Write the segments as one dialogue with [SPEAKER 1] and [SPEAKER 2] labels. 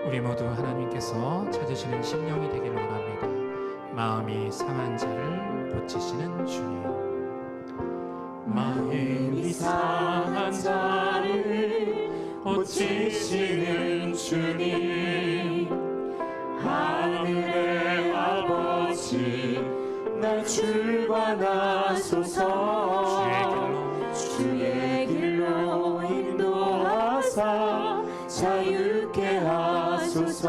[SPEAKER 1] 우리 모두 하나님께서 찾으시는 심령이 되기를 원합니다. 마음이 상한 자를 고치시는 주님.
[SPEAKER 2] 마음이 상한 자를 고치시는 주님. 하늘의 아버지, 날 출발하소서. 주의 길로 인도하사 자유케 하소서.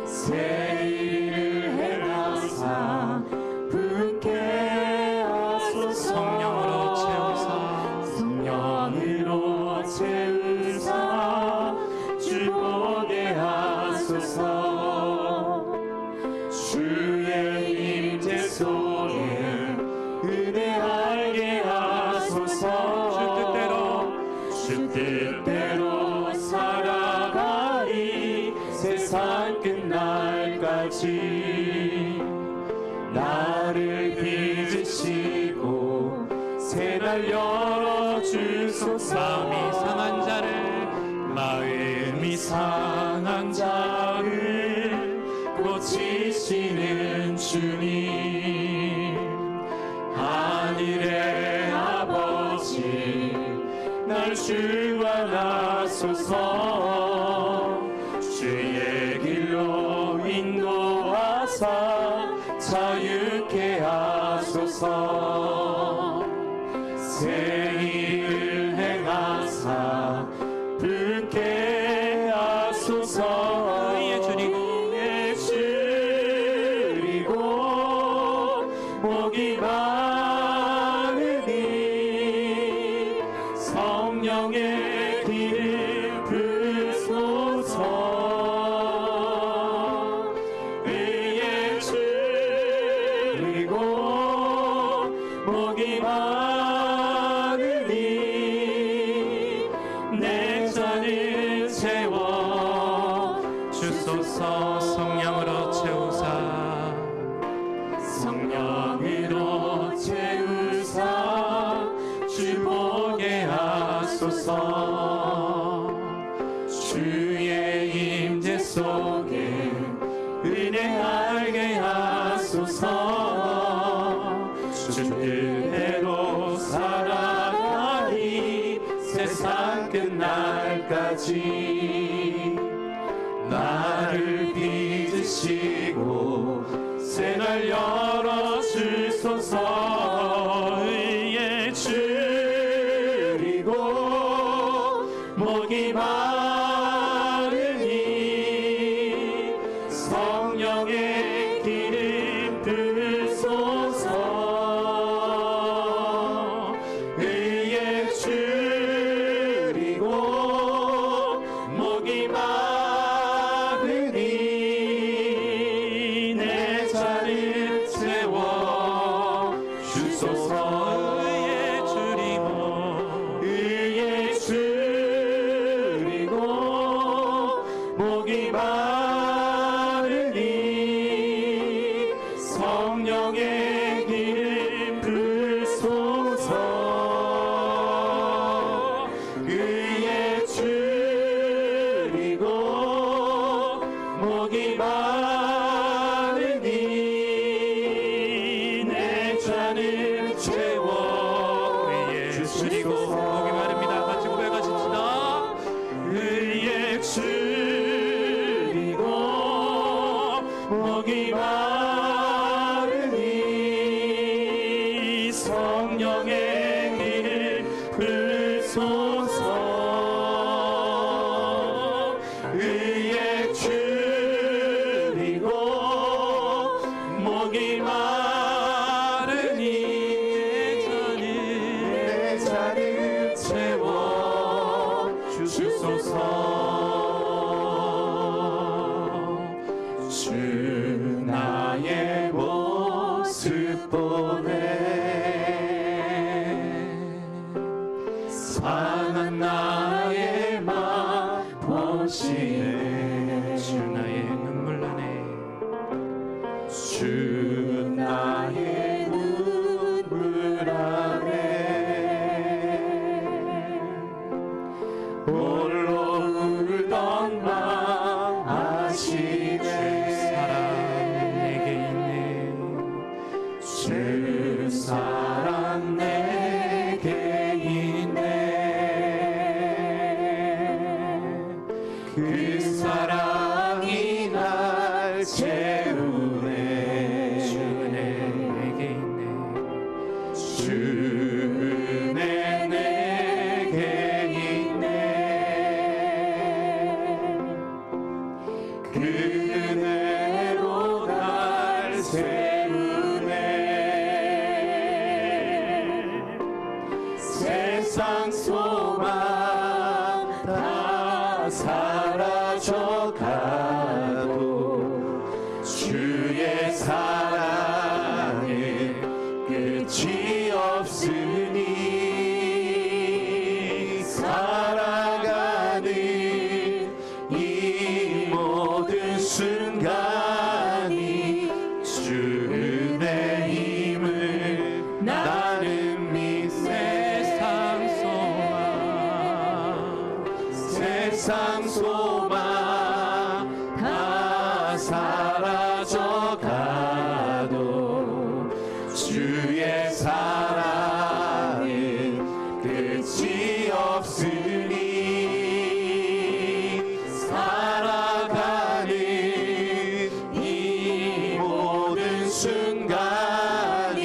[SPEAKER 2] 새 일을 행하사 분케 하소서. 성령으로 채우사 주보게 하소서. 주의 임재 속에 은혜 알게 하소서. 주 뜻대로 살아가리 세상 끝날까지. 나를 빚으시고 새날 열어주소서. 마음이 상한 자를 고치시는 주님. 하늘의 아버지, 날 주관하소서. 주의 길로 인도하사 자유케 하소서. 새 일을 행하사 분케 하소서. 의에 줄이고 목이 마르니 성령의 기름 부으소서. 의에 줄이고 목이 마르니 내 잔을 채워 주소서.
[SPEAKER 1] 성령으로 채우사
[SPEAKER 2] 성령으로 채우사 주보게 하소서. 주의 임재 속에 은혜 알게 하소서. 주 뜻대로 살아가리 세상 끝날까지. 나를 빚으시고 새날 열어주소서. 의에 줄이고 목이 마르니 성령의 기름 부으소서. 의에 줄이고 목이 마르니 내 잔을 채워 주소서. 의에 줄이고 목이 마르니 성령의 기름 부으소서. 의에 줄이고 목이 마르니 내 잔을 채워 주소서.
[SPEAKER 1] 목이 마릅니다. 같이 고백하십시다.
[SPEAKER 2] 의에 줄이고 목이 마르니 성령의 기름 부으소서. 의에 줄이고 목이 마르니 내 잔을 채워 주소서. 주 나의 모습 보네 상한 나의 맘 보시네.
[SPEAKER 1] 주 나의 눈물 안에
[SPEAKER 2] 주 나의 눈물 안에 홀로 울던 마 세상 소망 다 사라져가도 주의 사랑에 끝이 없으니 살아가는 이 모든 순간이 주 은혜 힘을 나는
[SPEAKER 1] 세상
[SPEAKER 2] 세상 소망 다 사라져가도 주의 사랑은 끝이 없으니 살아가는 이 모든 순간이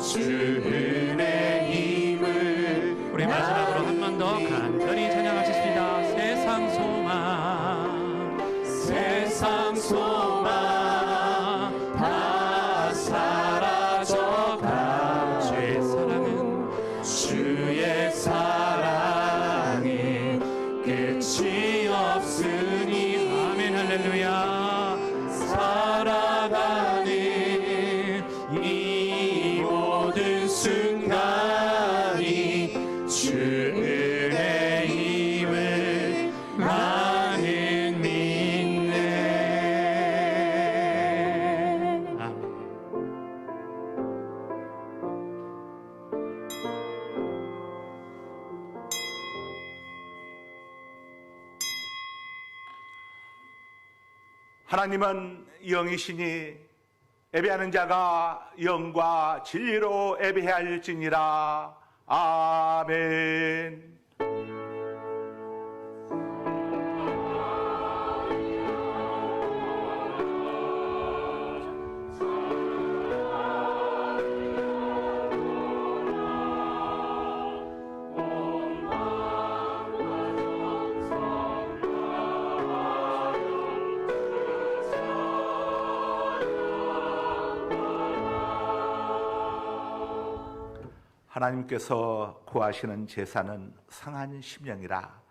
[SPEAKER 2] 주 은혜 힘을
[SPEAKER 1] 우리 마지막으로 한 번 더 간절히 찬양하겠습니다. 세상 소망
[SPEAKER 2] 다 사라져가 주의 사랑은 끝이 없으니
[SPEAKER 1] 아멘 할렐루야.
[SPEAKER 2] 살아가는 이 모든 순간이 주 은혜 힘을 나는 믿네.
[SPEAKER 1] 아멘.
[SPEAKER 3] 하나님은 영이시니 예배하는 자가 영과 진리로 예배할지니라. 아멘. 하나님께서 구하시는 제사는 상한 심령이라.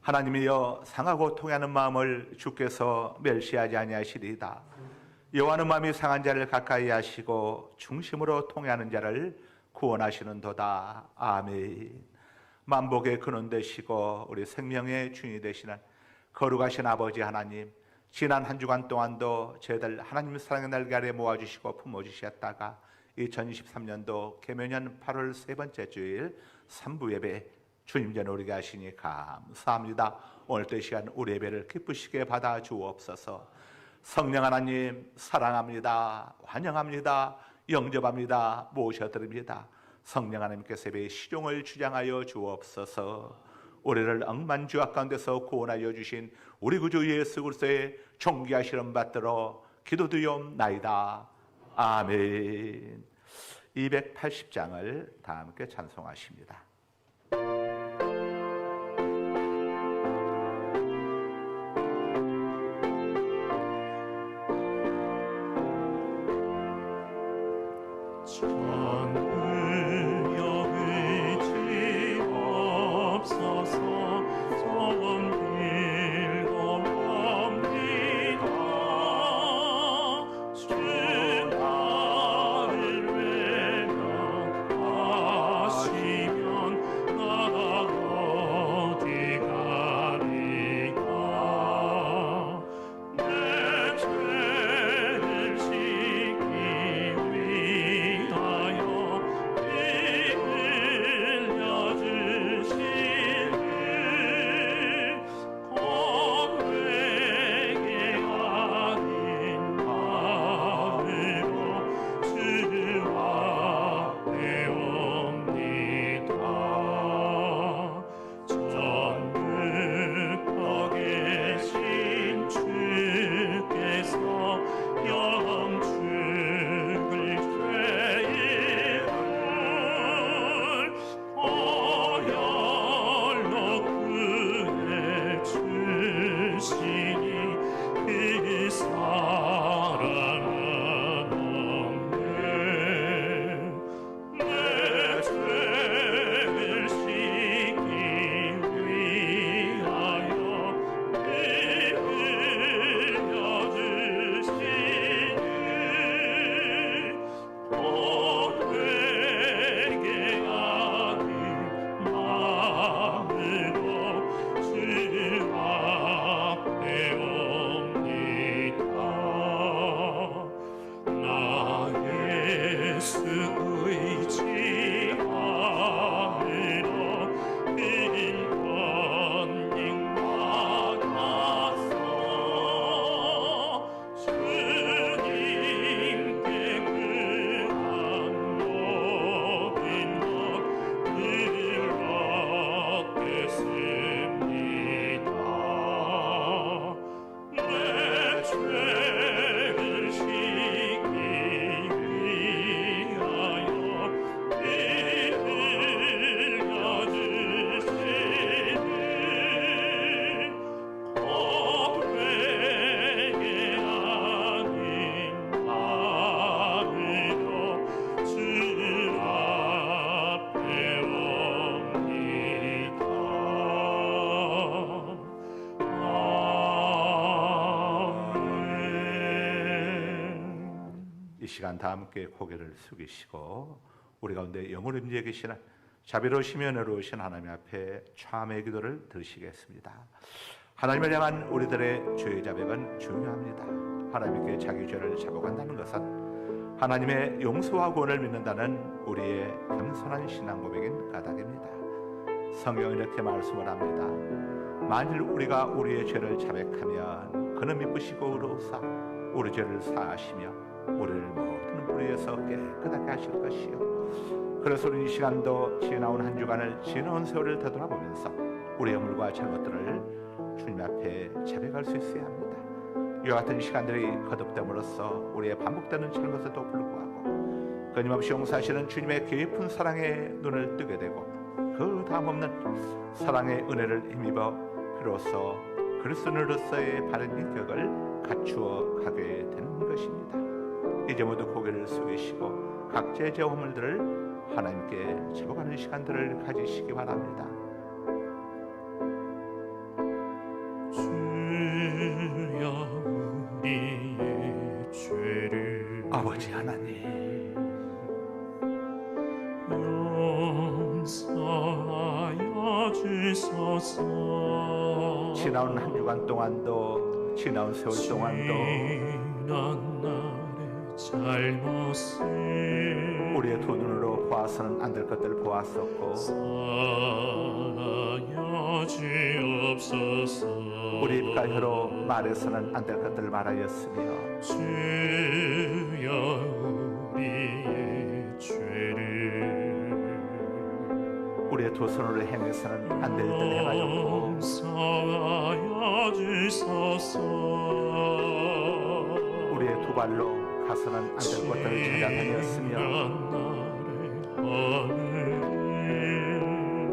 [SPEAKER 3] 하나님이여 상하고 통하는 마음을 주께서 멸시하지 아니하시리이다. 여호와는 마음이 상한 자를 가까이 하시고 중심으로 통하는 자를 구원하시는도다. 아멘. 만복의 근원 되시고 우리 생명의 주인이 되시는 거룩하신 아버지 하나님, 지난 한 주간 동안도 저희들 하나님 사랑의 날개 아래 모아주시고 품어주셨다가 2023년도 개묘년 8월 세 번째 주일 3부 예배 주님 전에 오르게 하시니 감사합니다. 오늘도 이 시간 우리 예배를 기쁘시게 받아 주옵소서. 성령 하나님 사랑합니다. 환영합니다. 영접합니다. 모셔드립니다. 성령 하나님께서 예배의 시종을 주장하여 주옵소서. 우리를 억만주악 가운데서 구원하여 주신 우리 구주 예수 그리스도의 존귀하시는 받들어 기도드리옵나이다. 아멘. 280장을 다 함께 찬송하십니다.
[SPEAKER 2] 천을 여기지 없어서 좋은 길도 봅니다. 주 나를 외면하시면 나아가
[SPEAKER 3] 시간 다 함께 고개를 숙이시고 우리 가운데 영으로 임재해 계시는 자비로우시며 은혜로우신 하나님 앞에 참의 기도를 드리시겠습니다. 하나님을 향한 우리들의 죄의 자백은 중요합니다. 하나님께 자기 죄를 자복한다는 것은 하나님의 용서와 구원을 믿는다는 우리의 겸손한 신앙 고백인 까닭입니다. 성경은 이렇게 말씀을 합니다. 만일 우리가 우리의 죄를 자백하면 그는 미쁘시고 의로우사 우리 죄를 사하시며 우리를 모든 불의에서 깨끗하게 하실 것이요. 그래서 우리 이 시간도 지나온 한 주간을 지나온 세월을 되돌아보면서 우리의 허물과 잘못들을 주님 앞에 자백할 수 있어야 합니다. 이와 같은 시간들이 거듭됨으로써 우리의 반복되는 잘못에도 불구하고 끊임없이 용서하시는 주님의 깊은 사랑에 눈을 뜨게 되고 그 다음없는 사랑의 은혜를 힘입어 비로소 그리스도인으로서의 바른 인격을 갖추어 가게 되는 것입니다. 이제 모두 고개를 숙이시고 각자의 죄 허물들을 하나님께 제복하는 시간들을 가지시기 바랍니다.
[SPEAKER 2] 주여 우리의 죄를
[SPEAKER 3] 아버지 하나님
[SPEAKER 2] 용서하여 주소서.
[SPEAKER 3] 지나온 한 주간 동안도 지나온 세월 동안도
[SPEAKER 2] 지난 날의 잘못을
[SPEAKER 3] 우리의 두 눈으로 보아서는 안 될 것들을 보았었고
[SPEAKER 2] 사하여 주옵소서.
[SPEAKER 3] 우리 입과 혀로 말해서는 안 될 것들을 말하였으며
[SPEAKER 2] 주여 우리의 죄를
[SPEAKER 3] 우리의 두 손으로 행해서는 안 될 일들을 행하였고
[SPEAKER 2] 용서하여 주소서.
[SPEAKER 3] 우리의 두 발로 가서는 안 될 것들을 찾아다녔으며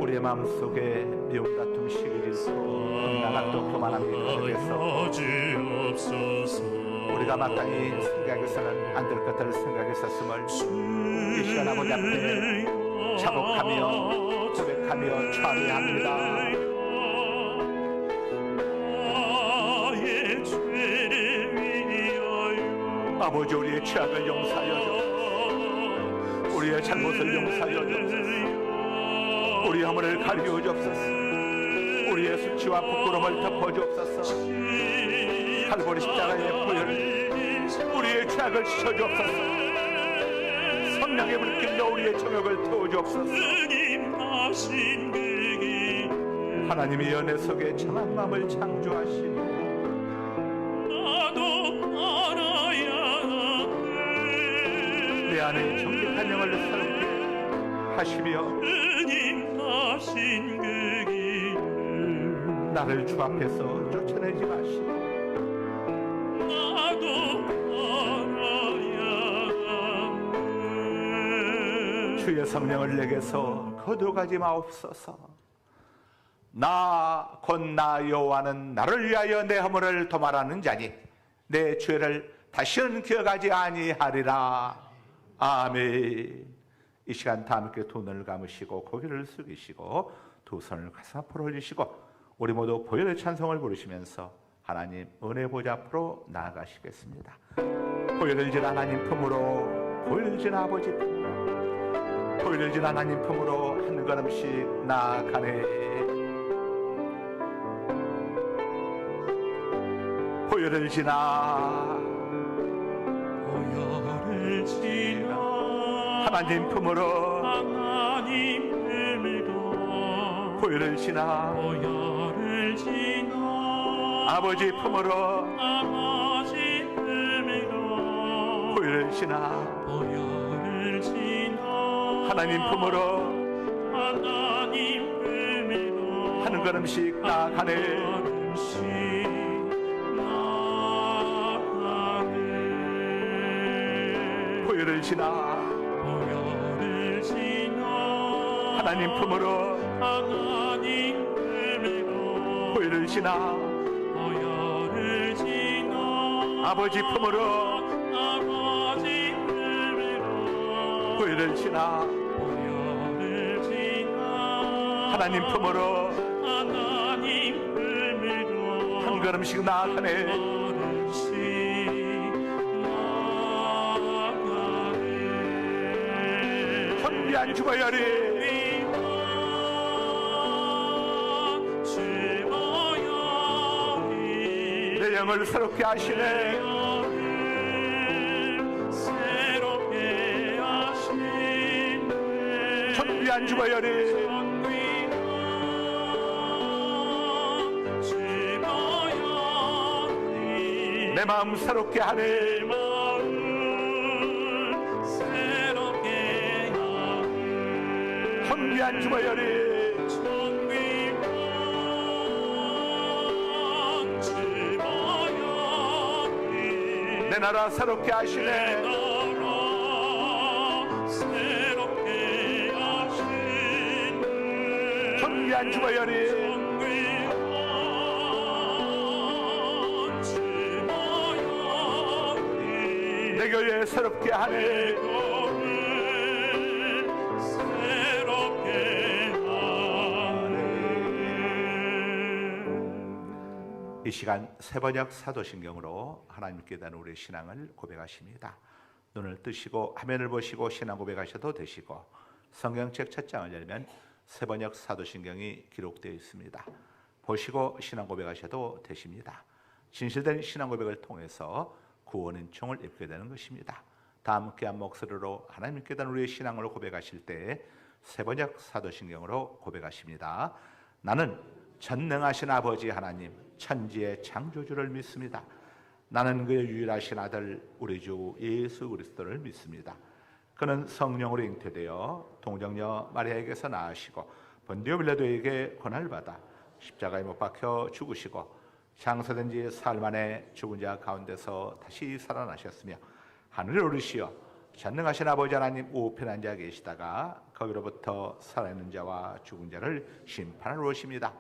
[SPEAKER 3] 우리의 마음속에 미움 다툼 시기 질투 음란한 또 교만함이 가득해서 우리가 마땅히 생각해서는 안 될 것들을 생각했었음을 이 시간 아버지 앞에 자복하며 고백하며 찬미합니다. 아버지 우리의 죄악을 용서하여 주옵소서. 우리의 잘못을 용서하여 주옵소서. 우리의 허물을 가리워 주옵소서. 우리의 수치와 부끄러움을 덮어 주옵소서. 칼보리 십자가의 보혈을 우리의 죄악을 씻어 주옵소서. 성령의 불길로 우리의 정욕을 태워 주옵소서. 하나님의 연애 속에 참한 마음을 창조하시고 내 안에 정직한 영을 살게 하시며 나를 주 앞에서 쫓아내지 마시고 주의 성령을 내게서 거두어가지 마옵소서. 나 곧 나 여호와는 나를 위하여 내 허물을 도말하는 자니 내 죄를 다시는 기억하지 아니하리라. 아멘. 이 시간 다 함께 두 눈을 감으시고 고개를 숙이시고 두 손을 가슴 앞으로 올리시고 우리 모두 보혈의 찬송을 부르시면서 하나님 은혜 보좌 앞으로 나아가시겠습니다. 보혈을 진 하나님 품으로 보혈을 진 아버지 품으로 보혈을 진 하나님 품으로 한 걸음씩 나아가네. 보혈을 지나
[SPEAKER 2] 보혈을 지나
[SPEAKER 3] 하나님 품으로
[SPEAKER 2] 하나님 품으로
[SPEAKER 3] 보혈을 지나
[SPEAKER 2] 보혈을 지나
[SPEAKER 3] 아버지 품으로
[SPEAKER 2] 아버지 품으로
[SPEAKER 3] 보혈을 지나
[SPEAKER 2] 보혈을 지나
[SPEAKER 3] 하나님 품으로
[SPEAKER 2] 하나님 품으로
[SPEAKER 3] 한 걸음씩 나아가네.
[SPEAKER 2] 걸음씩 나아가네.
[SPEAKER 3] 보혈을 지나
[SPEAKER 2] 보혈을 지나
[SPEAKER 3] 하나님 품으로
[SPEAKER 2] 하나님 품으로
[SPEAKER 3] 보혈을 지나
[SPEAKER 2] 보혈을 지나
[SPEAKER 3] 아버지 품으로
[SPEAKER 2] 아버지 품으로
[SPEAKER 3] 보혈을 지나
[SPEAKER 2] 보혈을 지나
[SPEAKER 3] 하나님 품으로
[SPEAKER 2] 하나님 품으로
[SPEAKER 3] 한 걸음씩 나아가네.
[SPEAKER 2] 걸음씩 나아가네.
[SPEAKER 3] 존귀한 주보혈이 내 영을 새롭게 하시네. 존귀한 주보혈이 내 마음 새롭게 하네. 존귀한 주보혈이 내 나라 새롭게 하시네. 존귀한 주보혈이 내 교회 새롭게 하네. 이 시간 세번역 사도신경으로 하나님께 대한 우리의 신앙을 고백하십니다. 눈을 뜨시고 화면을 보시고 신앙 고백하셔도 되시고 성경책 첫 장을 열면 세번역 사도신경이 기록되어 있습니다. 보시고 신앙 고백하셔도 되십니다. 진실된 신앙 고백을 통해서 구원의 총을 입게 되는 것입니다. 다 함께 한 목소리로 하나님께 대한 우리의 신앙을 고백하실 때 세번역 사도신경으로 고백하십니다. 나는 전능하신 아버지 하나님 천지의 창조주를 믿습니다. 나는 그의 유일하신 아들 우리 주 예수 그리스도를 믿습니다. 그는 성령으로 잉태되어 동정녀 마리아에게서 나으시고 본디오 빌라도에게 고난을 받아 십자가에 못 박혀 죽으시고 장사된 지 사흘 만에 죽은 자 가운데서 다시 살아나셨으며 하늘에 오르시어 전능하신 아버지 하나님 우편에 앉아 계시다가 거기로부터 살아있는 자와 죽은 자를 심판하러 오십니다.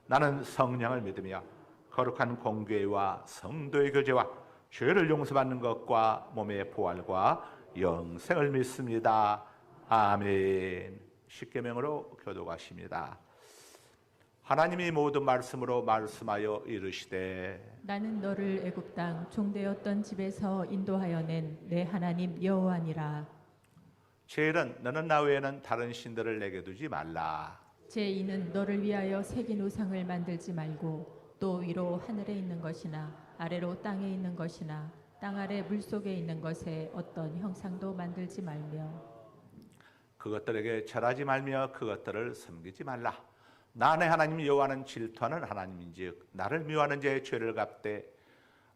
[SPEAKER 3] 나는 성령을 믿으며 거룩한 공교회와 성도의 교제와 죄를 용서받는 것과 몸의 부활과 영생을 믿습니다. 아멘. 십계명으로 교독하십니다. 하나님이 모든 말씀으로 말씀하여 이르시되
[SPEAKER 4] 나는 너를 애굽 땅 종되었던 집에서 인도하여 낸 내 하나님 여호와니라.
[SPEAKER 3] 제1은 너는 나 외에는 다른 신들을 내게 두지 말라.
[SPEAKER 4] 제2는 너를 위하여 새긴 우상을 만들지 말고 또 위로 하늘에 있는 것이나 아래로 땅에 있는 것이나 땅 아래 물속에 있는 것에 어떤 형상도 만들지 말며
[SPEAKER 3] 그것들에게 절하지 말며 그것들을 섬기지 말라. 나 내 하나님 여호와는 질투하는 하나님인즉 나를 미워하는 자의 죄를 갚되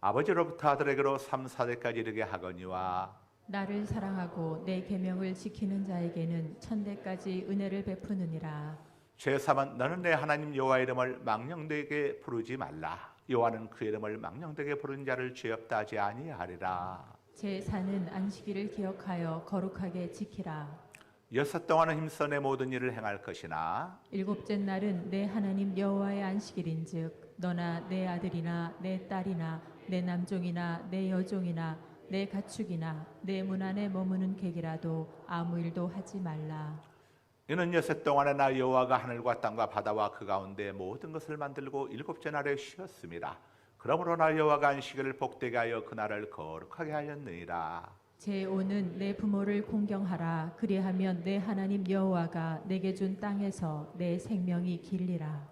[SPEAKER 3] 아버지로부터 아들에게로 3, 4대까지 이르게 하거니와
[SPEAKER 4] 나를 사랑하고 내 계명을 지키는 자에게는 천대까지 은혜를 베푸느니라.
[SPEAKER 3] 제3은 너는 내 하나님 여호와 이름을 망령되게 부르지 말라. 여호와는 그 이름을 망령되게 부른 자를 죄 없다 하지 아니하리라.
[SPEAKER 4] 제4는 안식일을 기억하여 거룩하게 지키라.
[SPEAKER 3] 6 동안은 힘써 내 모든 일을 행할 것이나
[SPEAKER 4] 7째 날은 내 하나님 여호와의 안식일인즉 너나 내 아들이나 내 딸이나 내 남종이나 내 여종이나 내 가축이나 내 문 안에 머무는 객이라도 아무 일도 하지 말라.
[SPEAKER 3] 이는 6 동안에 나 여호와가 하늘과 땅과 바다와 그 가운데 모든 것을 만들고 7째 날에 쉬었습니다. 그러므로 나 여호와가 안식일을 복되게 하여 그날을 거룩하게 하였느니라.
[SPEAKER 4] 제5는 내 부모를 공경하라. 그리하면 내 하나님 여호와가 내게 준 땅에서 내 생명이 길리라.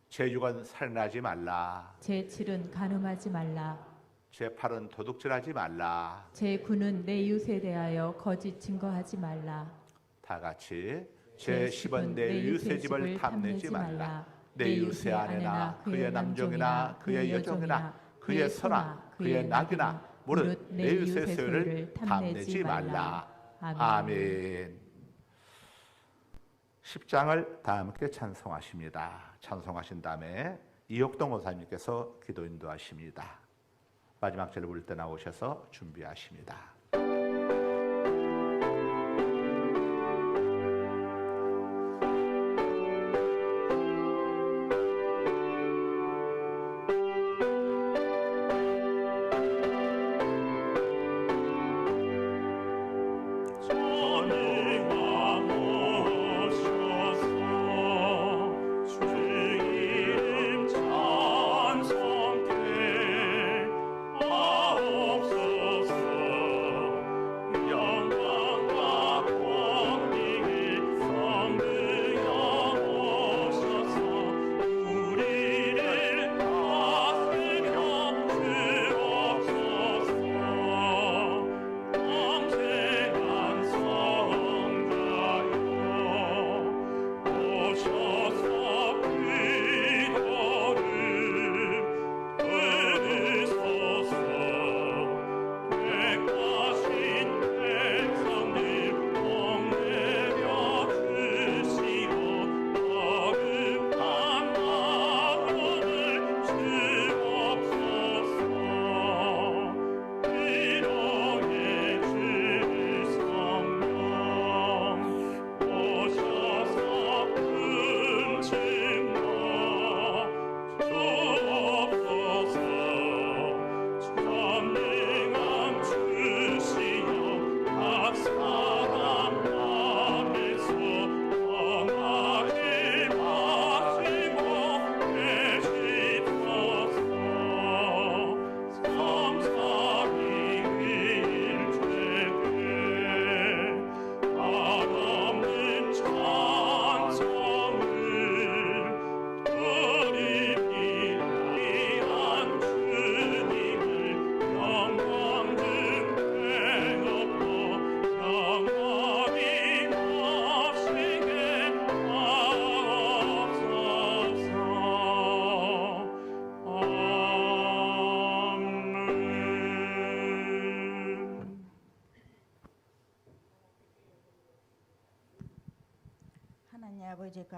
[SPEAKER 3] 제6은 살인하지 말라.
[SPEAKER 4] 제7은 간음하지 말라.
[SPEAKER 3] 제8은 도둑질하지 말라.
[SPEAKER 4] 제9는 내 이웃에 대하여 거짓 증거하지 말라.
[SPEAKER 3] 다 같이 제10은 내 이웃의 집을 탐내지 말라. 내 이웃의 아내나 그의 남종이나 그의 여종이나 그의 소나 그의 낙이나 무릇 내 이웃의 소유를 탐내지 말라. 아멘. 10장을 다 함께 찬송하십니다. 찬송하신 다음에 이옥동 원사님께서 기도 인도하십니다. 마지막 절을 부를 때 나오셔서 준비하십니다.
[SPEAKER 2] 찬송케 하옵소서.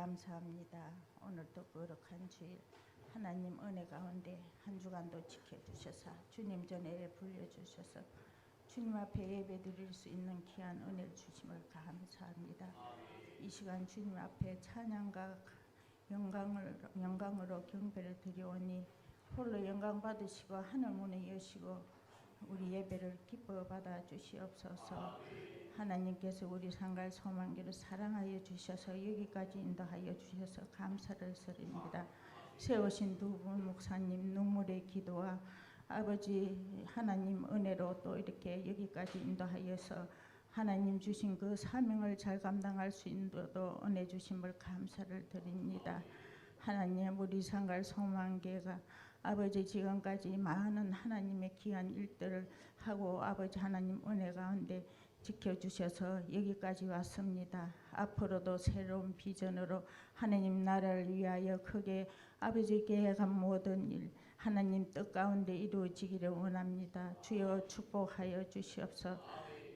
[SPEAKER 5] 감사합니다. 오늘도 거룩한 주일 하나님 은혜 가운데 한 주간도 지켜주셔서 주님 전에 불려주셔서 주님 앞에 예배드릴 수 있는 귀한 은혜를 주심을 감사합니다. 이 시간 주님 앞에 찬양과 영광으로 경배를 드리오니 홀로 영광 받으시고 하늘 문을 여시고 우리 예배를 기뻐 받아 주시옵소서. 하나님께서 우리 상갈 소망기를 사랑하여 주셔서 여기까지 인도하여 주셔서 감사를 드립니다. 세우신 두 분 목사님 눈물의 기도와 아버지 하나님 은혜로 또 이렇게 여기까지 인도하여서 하나님 주신 그 사명을 잘 감당할 수 있도록 은혜 주심을 감사를 드립니다. 하나님 우리 상갈 소망계가 아버지 지금까지 많은 하나님의 귀한 일들을 하고 아버지 하나님 은혜 가운데 지켜주셔서 여기까지 왔습니다. 앞으로도 새로운 비전으로 하나님 나라를 위하여 크게 아버지 계획한 모든 일 하나님 뜻 가운데 이루어지기를 원합니다. 주여 축복하여 주시옵소서.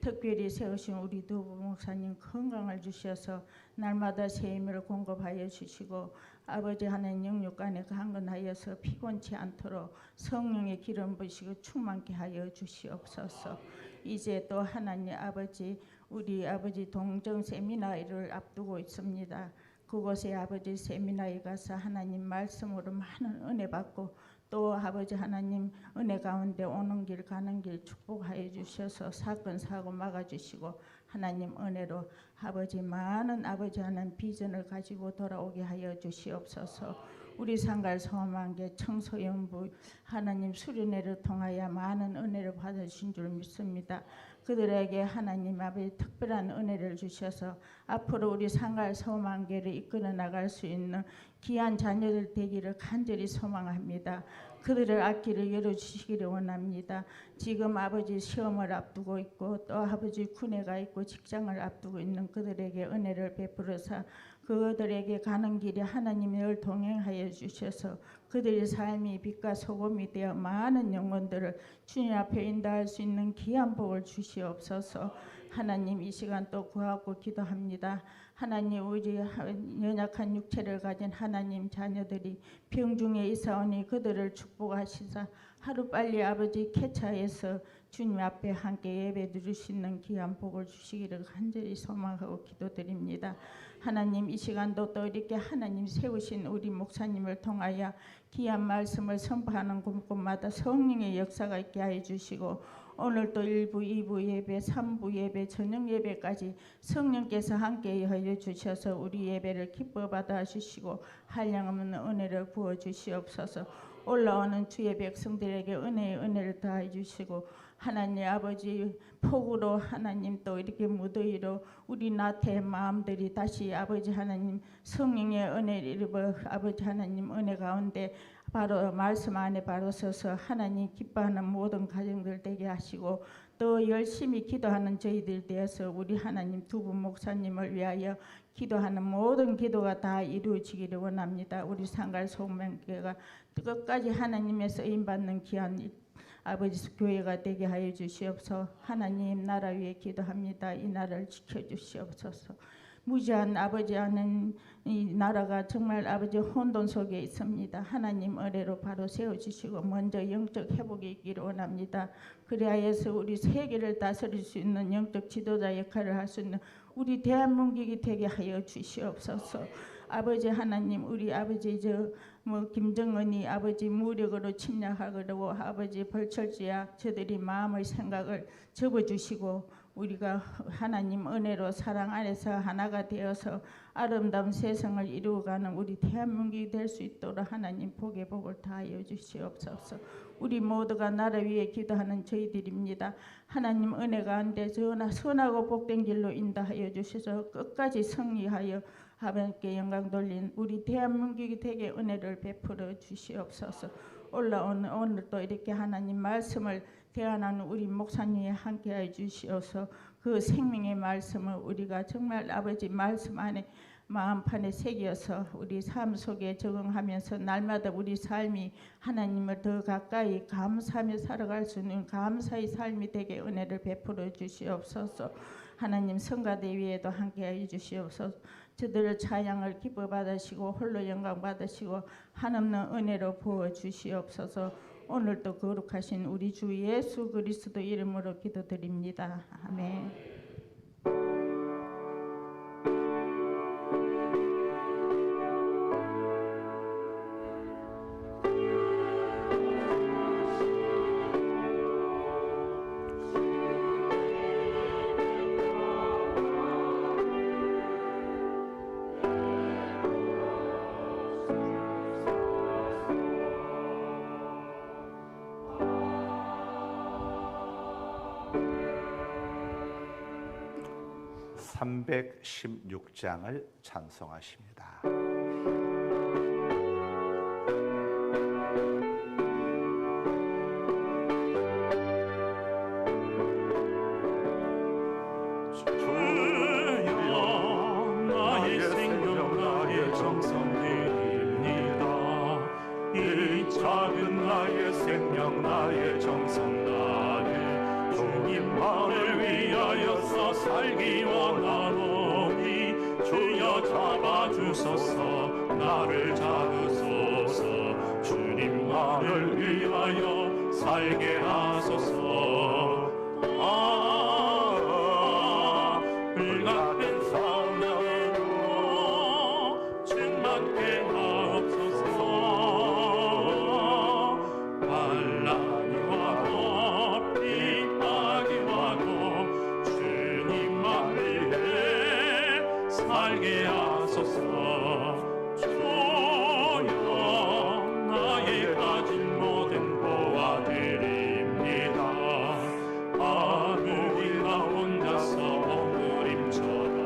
[SPEAKER 5] 특별히 세우신 우리 두 목사님 건강을 주셔서 날마다 새 힘을 공급하여 주시고 아버지 하나님 영육간에 강건하여서 피곤치 않도록 성령의 기름 부으시고 충만케 하여 주시옵소서. 이제 또 하나님 아버지 우리 아버지 동정 세미나를 앞두고 있습니다. 그곳에 아버지 세미나에 가서 하나님 말씀으로 많은 은혜 받고 또 아버지 하나님 은혜 가운데 오는 길 가는 길 축복하여 주셔서 사건 사고 막아주시고 하나님 은혜로 아버지 많은 아버지 하나님 비전을 가지고 돌아오게 하여 주시옵소서. 우리 상갈 소망계 청소년부 하나님 수련회를 통하여 많은 은혜를 받으신 줄 믿습니다. 그들에게 하나님 아버지 특별한 은혜를 주셔서 앞으로 우리 상갈 소망계를 이끌어 나갈 수 있는 귀한 자녀들 되기를 간절히 소망합니다. 그들을 앞길을 열어주시기를 원합니다. 지금 아버지 시험을 앞두고 있고 또 아버지 군에가 있고 직장을 앞두고 있는 그들에게 은혜를 베풀어서 그들에게 가는 길에 하나님이 늘 동행하여 주셔서 그들의 삶이 빛과 소금이 되어 많은 영혼들을 주님 앞에 인도할 수 있는 귀한 복을 주시옵소서. 하나님 이 시간 또 구하고 기도합니다. 하나님 우리 연약한 육체를 가진 하나님 자녀들이 병중에 있사오니 그들을 축복하시사 하루빨리 아버지 쾌차해서 주님 앞에 함께 예배 드릴 수 있는 귀한 복을 주시기를 간절히 소망하고 기도드립니다. 하나님 이 시간도 또 이렇게 하나님 세우신 우리 목사님을 통하여 귀한 말씀을 선포하는 곳곳마다 성령의 역사가 있게 하여 주시고 오늘도 1부, 2부 예배, 3부 예배, 저녁 예배까지 성령께서 함께 하여 주셔서 우리 예배를 기뻐 받아 주시고 한량없는 은혜를 부어 주시옵소서. 올라오는 주의 백성들에게 은혜를 더해 주시고 하나님 아버지 폭우로 하나님 또 이렇게 무더위로 우리 나태의 마음들이 다시 아버지 하나님 성령의 은혜를 입어 아버지 하나님 은혜 가운데 바로 말씀 안에 바로 서서 하나님 기뻐하는 모든 가정들 되게 하시고 또 열심히 기도하는 저희들 되어서 우리 하나님 두 분 목사님을 위하여 기도하는 모든 기도가 다 이루어지기를 원합니다. 우리 상갈 소명교회가 끝까지 하나님의 쓰임받는 귀한 아버지 교회가 되게 하여 주시옵소서. 하나님 나라 위에 기도합니다. 이 나라를 지켜주시옵소서. 무지한 아버지 하는 이 나라가 정말 아버지 혼돈 속에 있습니다. 하나님 은혜로 바로 세워주시고 먼저 영적 회복이 있기를 원합니다. 그리하여서 우리 세계를 다스릴 수 있는 영적 지도자 역할을 할 수 있는 우리 대한민국이 되게 하여 주시옵소서. 아버지 하나님 우리 아버지 김정은이 아버지 무력으로 침략하려고 아버지 벌철지야 저들이 마음의 생각을 접어주시고 우리가 하나님 은혜로 사랑 안에서 하나가 되어서 아름다운 세상을 이루어가는 우리 대한민국이 될 수 있도록 하나님 복의 복을 다하여 주시옵소서. 우리 모두가 나라 위에 기도하는 저희들입니다. 하나님 은혜 가운데 선하고 복된 길로 인도하여 주셔서 끝까지 승리하여 하나님께 영광 돌린 우리 대한민국이 되게 은혜를 베풀어 주시옵소서. 올라오는 오늘도 이렇게 하나님 말씀을 대안하는 우리 목사님이 함께해 주시어서 그 생명의 말씀을 우리가 정말 아버지 말씀 안에 마음판에 새겨서 우리 삶 속에 적응하면서 날마다 우리 삶이 하나님을 더 가까이 감사하며 살아갈 수 있는 감사의 삶이 되게 은혜를 베풀어 주시옵소서. 하나님 성가대 위에도 함께해 주시옵소서. 저들을 찬양을 기뻐 받으시고 홀로 영광 받으시고 한없는 은혜로 부어 주시옵소서. 오늘도 거룩하신 우리 주 예수 그리스도 이름으로 기도드립니다. 아멘.
[SPEAKER 3] (316장을) 찬송하십니다.
[SPEAKER 2] 주여 나의 생명 나의 정성 드립니다. 이 작은 나의 생명 나의 정성 나를 주님만을 위하여서 살기 원하노니 주여 잡아주소서 나를 잡으소서 주님만을 위하여 살게 하소서. 불같은 성령으로 충만케 하옵소서. 환난이 와도 핍박이 와도 주님만을 위해 살게 하소서. 주여 나의 가진 모든 보아드립니다. 아무리 나 혼자서 엉그림쳐봐도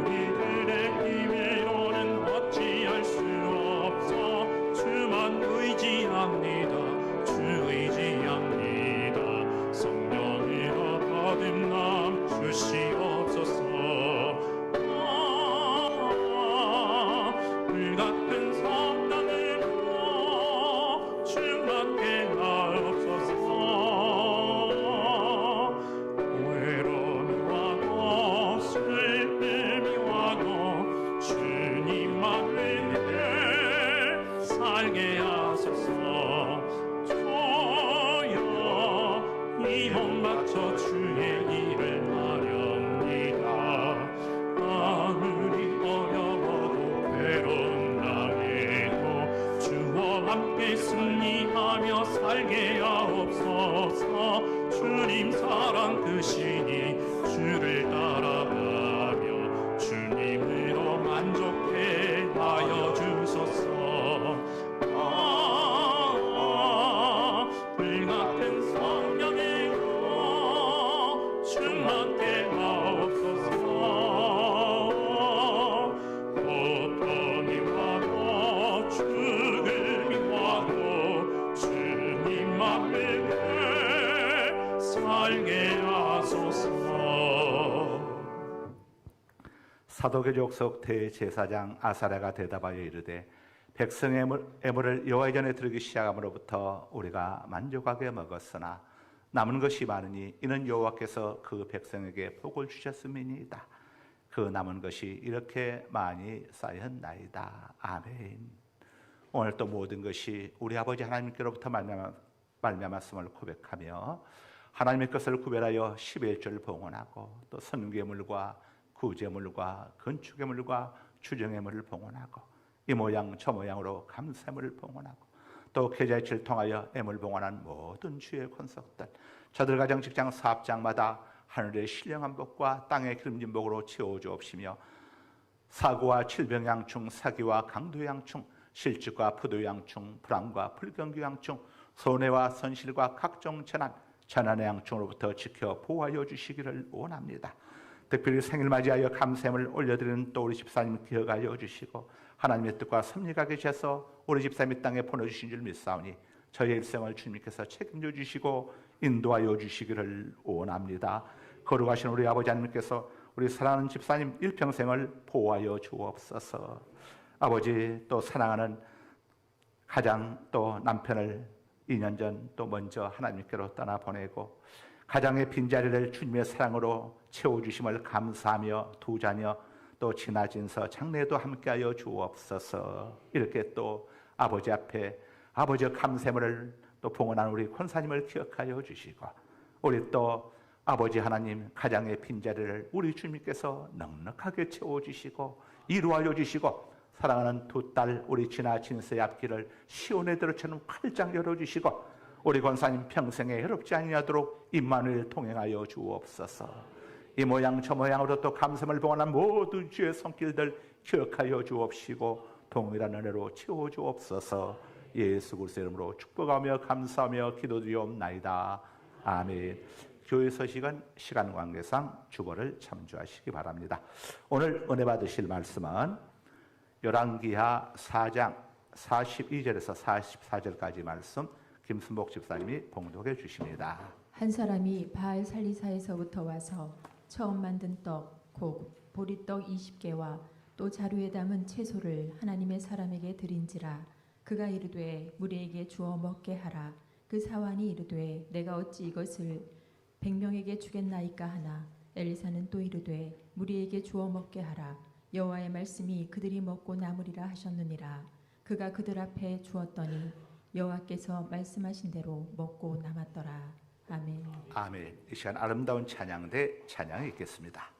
[SPEAKER 2] 우리들의 힘으로는 어찌할 수 없어. 주만 의지합니다. 주 의지합니다. 성령으로 거듭남 주시옵소서. 불같은 성령으로 충만케 하옵소서. 외로움이 와도 슬픔이 와도 주님만을 위해 살게 하소서. 주여 이 몸 바쳐 주의 일을 하렵니다. 아무리 어려워도 괴로운 날에도 주와 함께 승리하며 살게 하옵소서. 주님 사랑 크시니 주를 따라가며 주님으로 만족해 하여 주소서. 불같은 성령으로 충만케 하옵소서. 고통이 와도 죽음이 와도 주님만을 위해 살게 하소서.
[SPEAKER 3] 사도계적 속 대제사장 아사랴가 대답하여 이르되 백성의 애물을 여호와의 전에 드리기 시작함으로부터 우리가 만족하게 먹었으나 남은 것이 많으니 이는 여호와께서 그 백성에게 복을 주셨음이니이다. 그 남은 것이 이렇게 많이 쌓였나이다. 아멘. 오늘 또 모든 것이 우리 아버지 하나님께로부터 말미암았음을 고백하며 하나님의 것을 구별하여 11조를 봉헌하고 또 선괴물과 구제물과 건축괴물과 주정괴물을 봉헌하고 이 모양 저 모양으로 감사물을 봉헌하고 또 계좌이체를 통하여 애물 봉헌한 모든 주의 권속들 저들 가정 직장 사업장마다 하늘의 신령한 복과 땅의 기름진 복으로 채워주옵시며 사고와 질병양충 사기와 강도양충 실직과 부도양충 불황과 불경기양충 손해와 손실과 각종 재난의 양충으로부터 지켜 보호하여 주시기를 원합니다. 특별히 생일 맞이하여 감사함을 올려드리는 또 우리 집사님 기억하여 주시고 하나님의 뜻과 섭리가 계셔서 우리 집사님이 땅에 보내주신 줄 믿사오니 저의 일생을 주님께서 책임져 주시고 인도하여 주시기를 원합니다. 거룩하신 우리 아버지 하나님께서 우리 사랑하는 집사님 일평생을 보호하여 주옵소서. 아버지 또 사랑하는 가장 또 남편을 2년 전 또 먼저 하나님께로 떠나보내고 가장의 빈자리를 주님의 사랑으로 채워주심을 감사하며 두 자녀 또 지나진서 장례도 함께하여 주옵소서. 이렇게 또 아버지 앞에 아버지의 감사를 또 봉헌한 우리 권사님을 기억하여 주시고, 우리 또 아버지 하나님 가장의 빈자리를 우리 주님께서 넉넉하게 채워주시고 이루하여 주시고, 사랑하는 두 딸 우리 지나진서의 앞길을 시온의 들처럼 활짝 열어주시고, 우리 권사님 평생에 해롭지 아니하도록 임마누엘 통행하여 주옵소서. 이 모양 저 모양으로 또 감사를 봉헌한 모든 주의 손길들 기억하여 주옵시고 동일한 은혜로 채워 주옵소서. 예수 그리스도의 이름으로 축복하며 감사하며 기도드리옵나이다. 아멘. 교회 소식은 시간 관계상 주보를 참조하시기 바랍니다. 오늘 은혜 받으실 말씀은 열왕기하 4장 42절에서 44절까지 말씀 김순복 집사님이 봉독해 주십니다.
[SPEAKER 4] 한 사람이 바알 살리사에서부터 와서 처음 만든 떡, 곧 보리떡 20개와 또 자루에 담은 채소를 하나님의 사람에게 드린지라. 그가 이르되 무리에게 주어 먹게 하라. 그 사환이 이르되 내가 어찌 이것을 100명에게 주겠나이까 하나. 엘리사는 또 이르되 무리에게 주어 먹게 하라. 여호와의 말씀이 그들이 먹고 남으리라 하셨느니라. 그가 그들 앞에 주었더니 여호와께서 말씀하신 대로 먹고 남았더라. 아멘.
[SPEAKER 3] 아멘. 이 시간 아름다운 찬양대 찬양이 있겠습니다.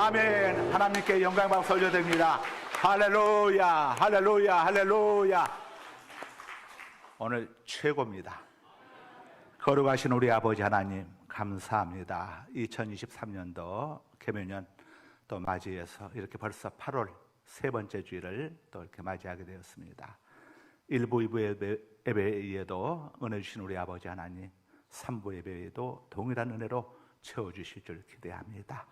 [SPEAKER 3] 아멘. 하나님께 영광 박수 올려드립니다. 할렐루야, 할렐루야, 할렐루야. 오늘 최고입니다. 거룩하신 우리 아버지 하나님 감사합니다. 2023년도 개묘년 또 맞이해서 이렇게 벌써 8월 세 번째 주일을 또 이렇게 맞이하게 되었습니다. 1부, 2부 예배에도 은혜 주신 우리 아버지 하나님, 3부 예배에도 동일한 은혜로 채워주실 줄 기대합니다.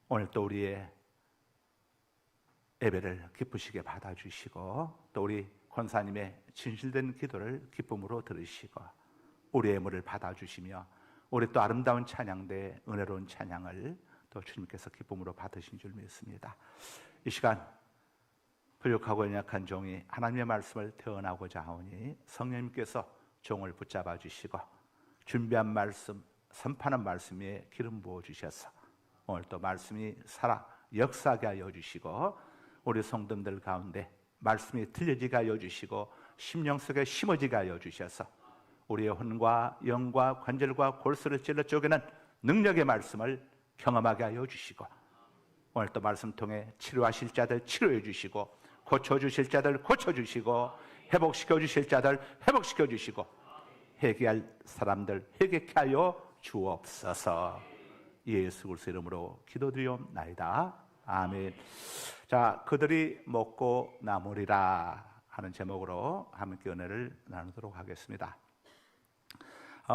[SPEAKER 3] 오늘 또 우리의 예배를 기쁘시게 받아주시고 또 우리 권사님의 진실된 기도를 기쁨으로 들으시고 우리의 예물을 받아주시며 우리 또 아름다운 찬양대 은혜로운 찬양을 또 주님께서 기쁨으로 받으신 줄 믿습니다. 이 시간 부족하고 연약한 종이 하나님의 말씀을 태어나고자 하오니 성령님께서 종을 붙잡아 주시고 준비한 말씀, 선포하는 말씀에 기름 부어 주셔서 오늘 또 말씀이 살아 역사하게 하여 주시고 우리 성도들 가운데 말씀이 들려지게 하여 주시고 심령 속에 심어지게 하여 주셔서 우리의 혼과 영과 관절과 골수를 찔러 쪼개는 능력의 말씀을 경험하게 하여 주시고 오늘 또 말씀 통해 치료하실 자들 치료해 주시고 고쳐주실 자들 고쳐주시고 회복시켜 주실 자들 회복시켜 주시고 회개할 사람들 회개케 하여 주옵소서. 예수 그리스도 이름으로 기도드리옵나이다. 아멘. 자, 그들이 먹고 남으리라 하는 제목으로 함께 은혜를 나누도록 하겠습니다.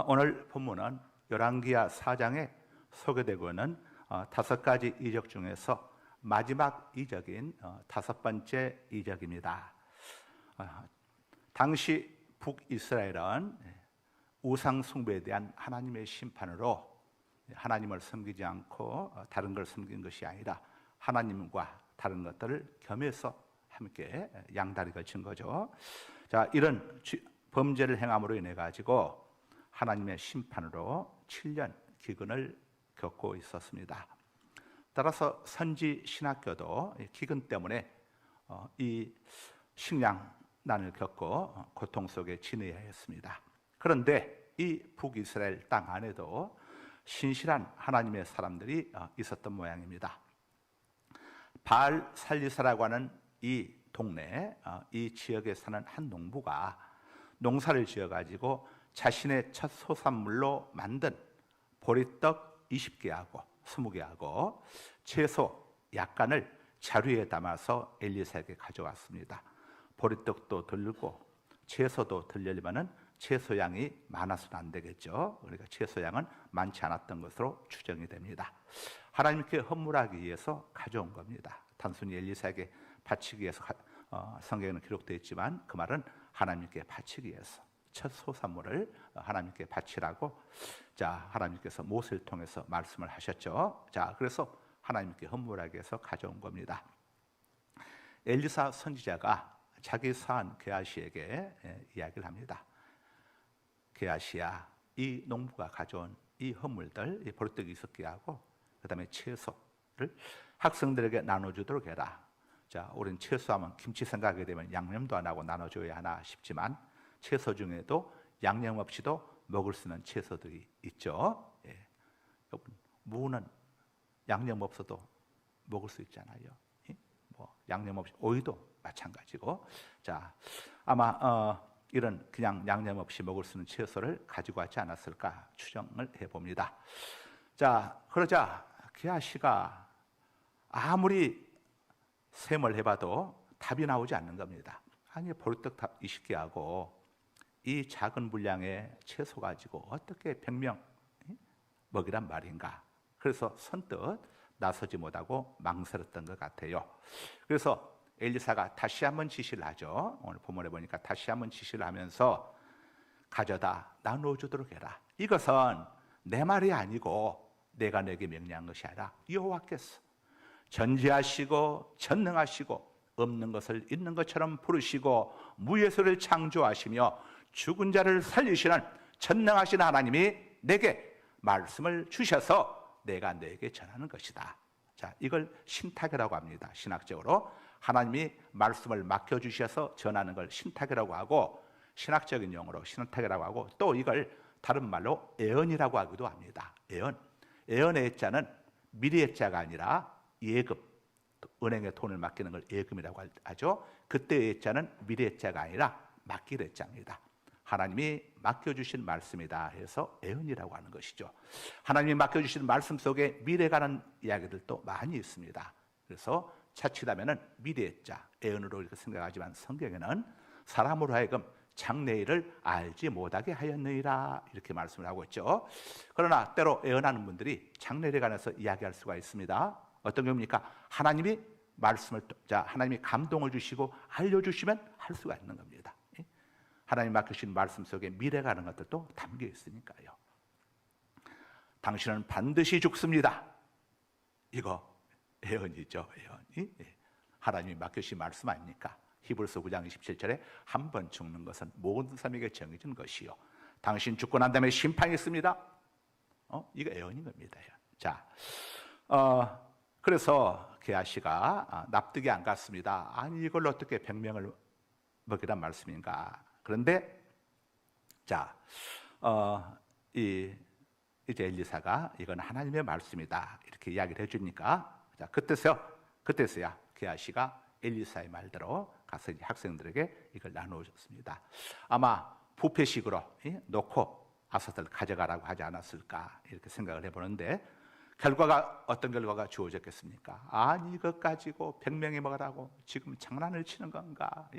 [SPEAKER 3] 오늘 본문은 열왕기하 4장에 소개되고 있는 5가지 이적 중에서 마지막 이적인 5번째 이적입니다. 당시 북이스라엘은 우상 숭배에 대한 하나님의 심판으로 하나님을 섬기지 않고 다른 걸 섬긴 것이 아니라 하나님과 다른 것들을 겸해서 함께 양다리가 친 거죠. 자, 이런 범죄를 행함으로 인해 가지고 하나님의 심판으로 7년 기근을 겪고 있었습니다. 따라서 선지 신학교도 기근 때문에 이 식량난을 겪고 고통 속에 지내야 했습니다. 그런데 이 북이스라엘 땅 안에도 신실한 하나님의 사람들이 있었던 모양입니다. 바알 살리사라고 하는 이 동네, 이 지역에 사는 한 농부가 농사를 지어가지고 자신의 첫 소산물로 만든 보리떡 20개하고 20개하고 채소 약간을 자루에 담아서 엘리사에게 가져왔습니다. 보리떡도 들고 채소도 들려면 채소 양이 많아서는 안 되겠죠. 그러니까 채소 양은 많지 않았던 것으로 추정이 됩니다. 하나님께 헌물하기 위해서 가져온 겁니다. 단순히 엘리사에게 바치기 위해서 성경에는 기록되어 있지만 그 말은 하나님께 바치기 위해서 첫 소산물을 하나님께 바치라고 자 하나님께서 모세를 통해서 말씀을 하셨죠. 자 그래서 하나님께 헌물하기 위해서 가져온 겁니다. 엘리사 선지자가 자기 사한 게하시에게 이야기를 합니다. 게하시야, 이 농부가 가져온 이 헌물들, 이 보리떡 6개하고 그 다음에 채소를 학생들에게 나눠주도록 해라. 자, 우리는 채소하면 김치 생각하게 되면 양념도 안 하고 나눠줘야 하나 싶지만 채소 중에도 양념 없이도 먹을 수 있는 채소들이 있죠. 예. 여러분, 무는 양념 없어도 먹을 수 있잖아요. 예? 뭐 양념 없이 오이도 마찬가지고. 자, 아마 이런 그냥 양념 없이 먹을 수 있는 채소를 가지고 왔지 않았을까 추정을 해봅니다. 자, 그러자 게하시가 아무리 셈을 해봐도 답이 나오지 않는 겁니다. 아니 보리떡 20개하고 이 작은 분량의 채소 가지고 어떻게 100명 먹이란 말인가. 그래서 선뜻 나서지 못하고 망설였던 것 같아요. 그래서 엘리사가 다시 한번 지시를 하죠. 오늘 본문에 보니까 다시 한번 지시를 하면서 가져다 나누어주도록 해라. 이것은 내 말이 아니고 내가 내게 명령한 것이 아니라 여호와께서 전지하시고 전능하시고 없는 것을 있는 것처럼 부르시고 무예수를 창조하시며 죽은 자를 살리시는 전능하신 하나님이 내게 말씀을 주셔서 내가 너에게 전하는 것이다. 자, 이걸 신탁이라고 합니다. 신학적으로 하나님이 말씀을 맡겨주셔서 전하는 걸 신탁이라고 하고 신학적인 용어로 신탁이라고 하고 또 이걸 다른 말로 예언이라고 하기도 합니다. 예언. 예언의 자는 미래의 자가 아니라 예금, 은행에 돈을 맡기는 걸 예금이라고 하죠. 그때의 자는 미래의 자가 아니라 맡길 자입니다. 하나님이 맡겨주신 말씀이다 해서 애언이라고 하는 것이죠. 하나님이 맡겨주신 말씀 속에 미래 가는 이야기들도 많이 있습니다. 그래서 자칫하면 미래의 자, 애언으로 이렇게 생각하지만 성경에는 사람으로 하여금 장래일을 알지 못하게 하였느니라 이렇게 말씀을 하고 있죠. 그러나 때로 애언하는 분들이 장래일에 관해서 이야기할 수가 있습니다. 어떤 겁니까? 하나님이 하나님이 감동을 주시고 알려주시면 할 수가 있는 겁니다. 하나님 맡기신 말씀 속에 미래 가는 것들도 담겨 있으니까요. 당신은 반드시 죽습니다. 이거 예언이죠. 예언이. 하나님이 맡기신 말씀 아닙니까? 히브리서 9장 27절에 한 번 죽는 것은 모든 사람에게 정해진 것이요. 당신 죽고 난 다음에 심판이 있습니다. 이거 예언인 겁니다. 자, 그래서 게하시가 납득이 안 갔습니다. 아니 이걸 어떻게 100명을 먹이란 말씀인가? 그런데 자, 이제 엘리사가 이건 하나님의 말씀이다 이렇게 이야기를 해주니까 자 그때서야 게하시가 엘리사의 말대로 가서 학생들에게 이걸 나누어줬습니다. 아마 부패식으로 놓고 아사들 가져가라고 하지 않았을까 이렇게 생각을 해보는데 어떤 결과가 주어졌겠습니까? 아니 이것 가지고 100명이 먹으라고 지금 장난을 치는 건가?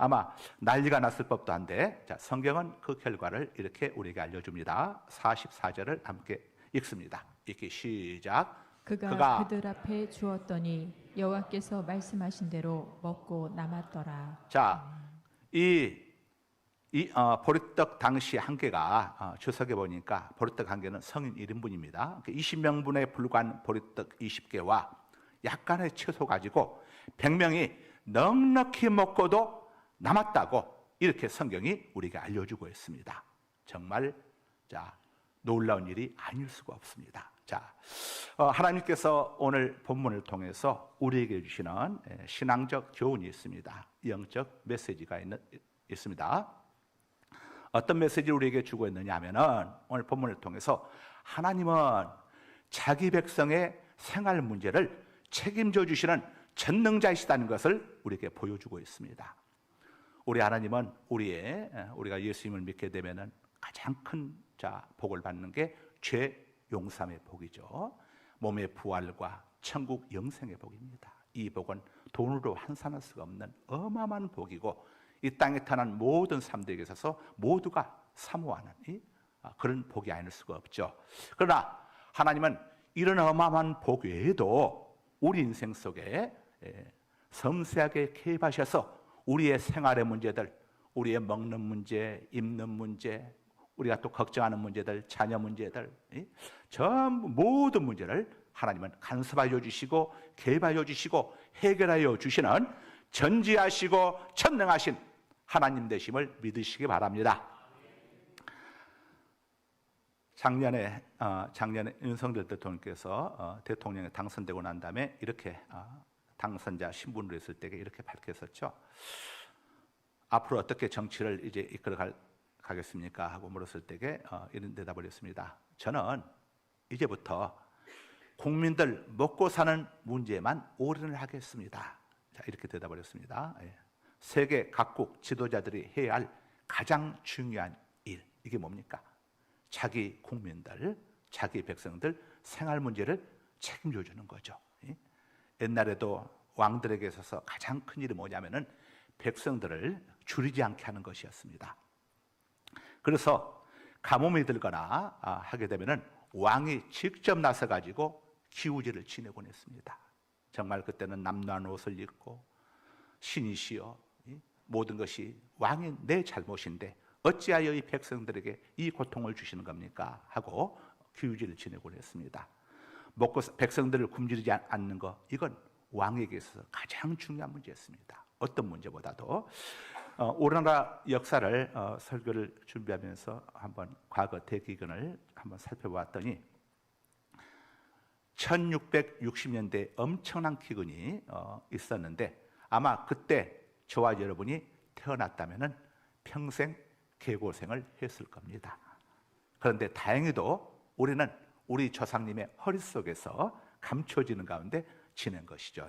[SPEAKER 3] 아마 난리가 났을 법도 한데 자, 성경은 그 결과를 이렇게 우리에게 알려줍니다. 44절을 함께 읽습니다. 읽기 시작.
[SPEAKER 4] 그가 그들 앞에 주었더니 여호와께서 말씀하신 대로 먹고 남았더라.
[SPEAKER 3] 자, 보리떡 당시 한 개가 주석에 보니까 보리떡 한 개는 성인 1인분입니다. 20명분에 불과한 보리떡 20개와 약간의 채소 가지고 100명이 넉넉히 먹고도 남았다고 이렇게 성경이 우리에게 알려주고 있습니다. 정말 자 놀라운 일이 아닐 수가 없습니다. 자, 하나님께서 오늘 본문을 통해서 우리에게 주시는 신앙적 교훈이 있습니다. 영적 메시지가 있습니다. 어떤 메시지를 우리에게 주고 있느냐 하면은 오늘 본문을 통해서 하나님은 자기 백성의 생활 문제를 책임져 주시는 전능자이시다는 것을 우리에게 보여주고 있습니다. 우리 하나님은 우리가 예수님을 믿게 되면은 가장 큰 복을 받는 게 죄 용삼의 복이죠. 몸의 부활과 천국 영생의 복입니다. 이 복은 돈으로 환산할 수가 없는 어마어마한 복이고 이 땅에 태어난 모든 사람들에게 있어서 모두가 사모하는 그런 복이 아닐 수가 없죠. 그러나 하나님은 이런 어마어마한 복 외에도 우리 인생 속에 섬세하게 개입하셔서 우리의 생활의 문제들, 우리의 먹는 문제, 입는 문제, 우리가 또 걱정하는 문제들, 자녀 문제들, 전부 모든 문제를 하나님은 간섭하여 주시고 개입하여 주시고 해결하여 주시는 전지하시고 전능하신 하나님 되심을 믿으시기 바랍니다. 작년에 윤석열 대통령께서 대통령에 당선되고 난 다음에 이렇게 당선자 신분으로 있을 때 이렇게 밝혔었죠. 앞으로 어떻게 정치를 이제 이끌어 가겠습니까? 하고 물었을 때에 이런 대답을 했습니다. 저는 이제부터 국민들 먹고 사는 문제만 올인을 하겠습니다. 자, 이렇게 대답을 했습니다. 세계 각국 지도자들이 해야 할 가장 중요한 일, 이게 뭡니까? 자기 국민들, 자기 백성들 생활 문제를 책임져 주는 거죠. 옛날에도 왕들에게 있어서 가장 큰 일이 뭐냐면은 백성들을 줄이지 않게 하는 것이었습니다. 그래서 가뭄이 들거나 하게 되면은 왕이 직접 나서 가지고 기우제를 지내곤 했습니다. 정말 그때는 남루한 옷을 입고 신이시여 모든 것이 왕이 내 잘못인데 어찌하여 이 백성들에게 이 고통을 주시는 겁니까? 하고 기우제를 지내곤 했습니다. 먹고 백성들을 굶주리지 않는 거, 이건 왕에게 있어서 가장 중요한 문제였습니다. 어떤 문제보다도 우리나라 역사를 설교를 준비하면서 한번 과거 대기근을 한번 살펴봤더니 1660년대 엄청난 기근이 있었는데 아마 그때 저와 여러분이 태어났다면 평생 개고생을 했을 겁니다. 그런데 다행히도 우리는 우리 조상님의 허리 속에서 감춰지는 가운데 지낸 것이죠.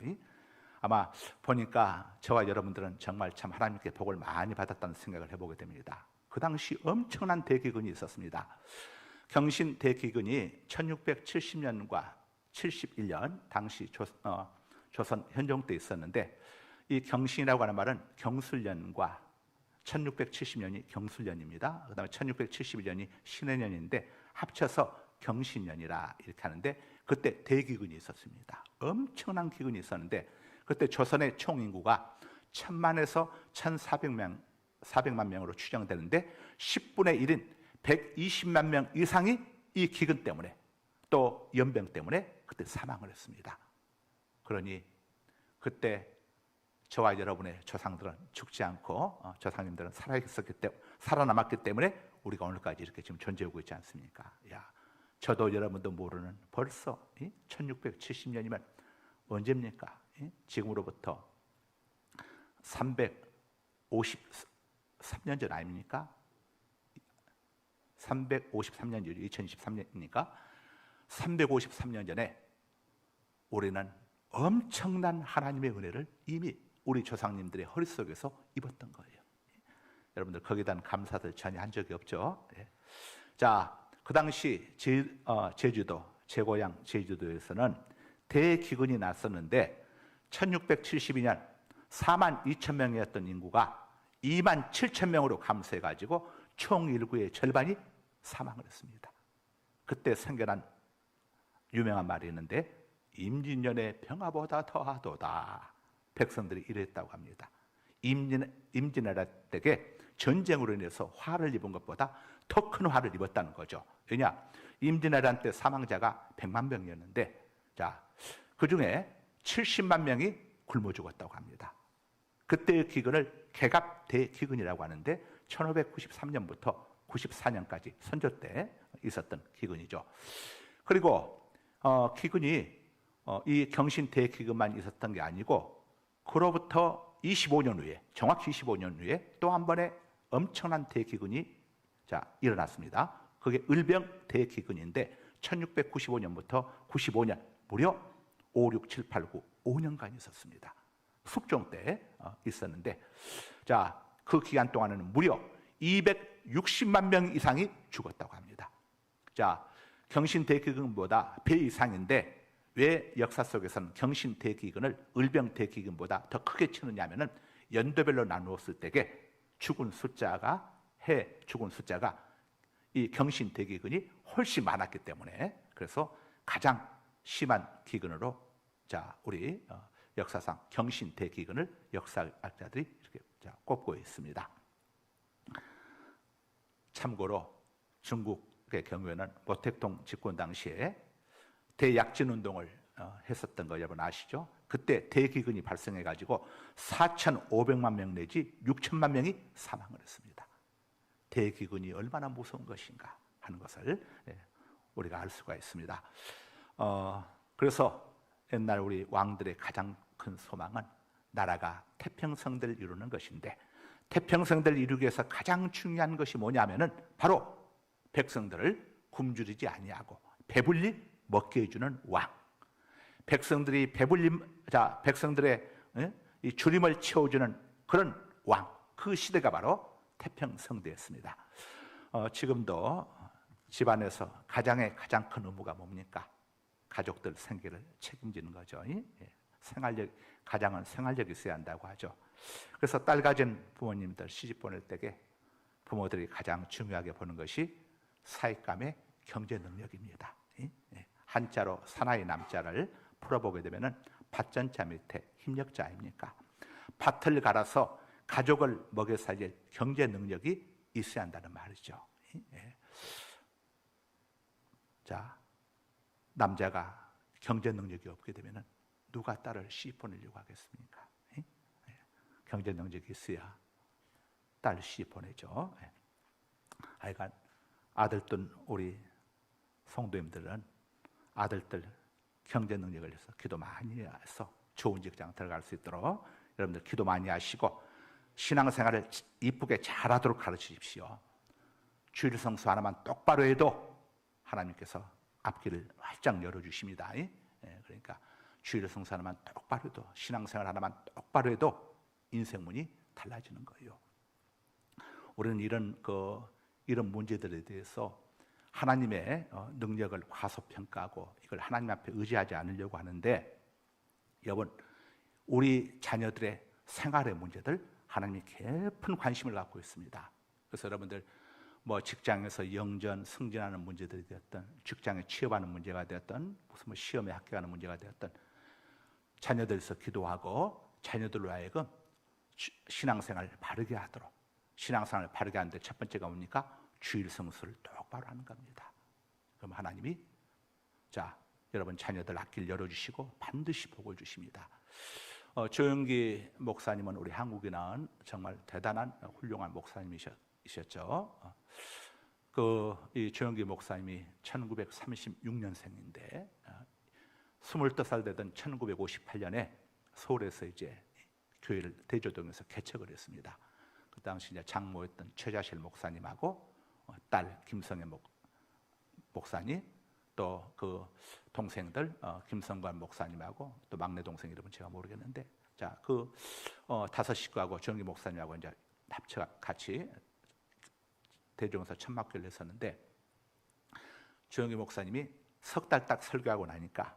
[SPEAKER 3] 아마 보니까 저와 여러분들은 정말 참 하나님께 복을 많이 받았다는 생각을 해보게 됩니다. 그 당시 엄청난 대기근이 있었습니다. 경신 대기근이 1670년과 71년 당시 조선 현종 때 있었는데, 이 경신이라고 하는 말은 경술년과 1670년이 경술년입니다. 그 다음에 1671년이 신해년인데 합쳐서 경신년이라 이렇게 하는데, 그때 대기근이 있었습니다. 엄청난 기근이 있었는데, 그때 조선의 총인구가 1000만에서 1400만 명으로 추정되는데 10분의 1인 120만 명 이상이 이 기근 때문에 또 연병 때문에 그때 사망을 했습니다. 그러니 그때 저와 여러분의 조상들은 죽지 않고 조상님들은 살아남았기 때문에 우리가 오늘까지 이렇게 지금 존재하고 있지 않습니까? 저도 여러분도 모르는 벌써 1670년이면 언제입니까? 지금으로부터 353년 전 아닙니까? 353년 전, 2023년이니까 353년 전에 우리는 엄청난 하나님의 은혜를 이미 우리 조상님들의 허리 속에서 입었던 거예요. 여러분들 거기에 대한 감사들 전혀 한 적이 없죠. 자, 그 당시 제주도, 제 고향 제주도에서는 대기근이 났었는데 1672년 4만 2천 명이었던 인구가 2만 7천 명으로 감소해가지고 총 인구의 절반이 사망을 했습니다. 그때 생겨난 유명한 말이 있는데, 임진년의 병화보다 더하도다. 백성들이 이랬다고 합니다. 임진왜란 때에 전쟁으로 인해서 화를 입은 것보다 더 큰 화를 입었다는 거죠. 왜냐? 임진왜란 때 사망자가 100만 명이었는데, 자, 그 중에 70만 명이 굶어 죽었다고 합니다. 그때의 기근을 개갑대기근이라고 하는데 1593년부터 94년까지 선조 때 있었던 기근이죠. 그리고 기근이 이 경신 대기근만 있었던 게 아니고, 그로부터 25년 후에, 정확히 25년 후에 또 한 번의 엄청난 대기근이 일어났습니다. 그게 을병 대기근인데 1695년부터 95년 무려 5, 6, 7, 8, 9, 5년간 있었습니다. 숙종 때 있었는데, 자, 그 기간 동안에는 무려 260만 명 이상이 죽었다고 합니다. 자, 경신 대기근보다 배 이상인데 왜 역사 속에서는 경신 대기근을 을병 대기근보다 더 크게 치느냐면은 연도별로 나누었을 때에 죽은 숫자가 이 경신 대기근이 훨씬 많았기 때문에, 그래서 가장 심한 기근으로 우리 역사상 경신 대기근을 역사학자들이 이렇게 꼽고 있습니다. 참고로 중국의 경우에는 모택동 집권 당시에 대약진 운동을 했었던 거 여러분 아시죠? 그때 대기근이 발생해가지고 4,500만 명 내지 6천만 명이 사망을 했습니다. 대기근이 얼마나 무서운 것인가 하는 것을 우리가 알 수가 있습니다. 그래서 옛날 우리 왕들의 가장 큰 소망은 나라가 태평성대를 이루는 것인데, 태평성대를 이루기 위해서 가장 중요한 것이 뭐냐면은 바로 백성들을 굶주리지 아니하고 배불리 먹게 해주는 왕. 백성들의 이 주림을 채워주는 그런 왕. 그 시대가 바로 태평성대였습니다. 지금도 집안에서 가장의 가장 큰 의무가 뭡니까? 가족들 생계를 책임지는 거죠. 가장은 생활력이 있어야 한다고 하죠. 그래서 딸 가진 부모님들 시집 보낼 때에 부모들이 가장 중요하게 보는 것이 사익감의 경제 능력입니다. 한자로 사나이 남자를 풀어보게 되면은 밭전자 밑에 힘력자 아닙니까? 밭을 갈아서 가족을 먹여 살릴 경제 능력이 있어야 한다는 말이죠. 자, 남자가 경제 능력이 없게 되면은 누가 딸을 시집 보내려고 하겠습니까? 경제 능력이 있어야 딸 시집 보내죠. 하여간 아들들, 우리 성도님들은 아들들 경제 능력을 위해서 기도 많이 해서 좋은 직장 들어갈 수 있도록 여러분들 기도 많이 하시고 신앙생활을 이쁘게 잘하도록 가르치십시오. 주일 성수 하나만 똑바로 해도 하나님께서 앞길을 활짝 열어주십니다. 그러니까 주일 성수 하나만 똑바로 해도, 신앙생활 하나만 똑바로 해도 인생문이 달라지는 거예요. 우리는 이런 문제들에 대해서 하나님의 능력을 과소평가하고 이걸 하나님 앞에 의지하지 않으려고 하는데, 여러분, 우리 자녀들의 생활의 문제들 하나님이 깊은 관심을 갖고 있습니다. 그래서 여러분들 직장에서 영전, 승진하는 문제들이 되었던, 직장에 취업하는 문제가 되었던, 무슨 시험에 합격하는 문제가 되었던, 자녀들에서 기도하고 자녀들로 하여금 신앙생활을 바르게 하도록, 신앙생활을 바르게 하는데 첫 번째가 뭡니까? 주일 성수를 똑바로 하는 겁니다. 그럼 하나님이 여러분 자녀들 앞길 열어주시고 반드시 복을 주십니다. 조영기 목사님은 우리 한국에 나온 정말 대단한 훌륭한 목사님이셨죠. 이 조영기 목사님이 1936년생인데 22살 되던 1958년에 서울에서 이제 교회를 대조동에서 개척을 했습니다. 그 당시 이제 장모였던 최자실 목사님하고 딸 김성애 목사님, 또 그 동생들 김성관 목사님하고 또 막내 동생 이름은 제가 모르겠는데, 다섯 식구하고 조영기 목사님하고 이제 합쳐 같이 대종에서 천막교를 했었는데, 조영기 목사님이 석 달 딱 설교하고 나니까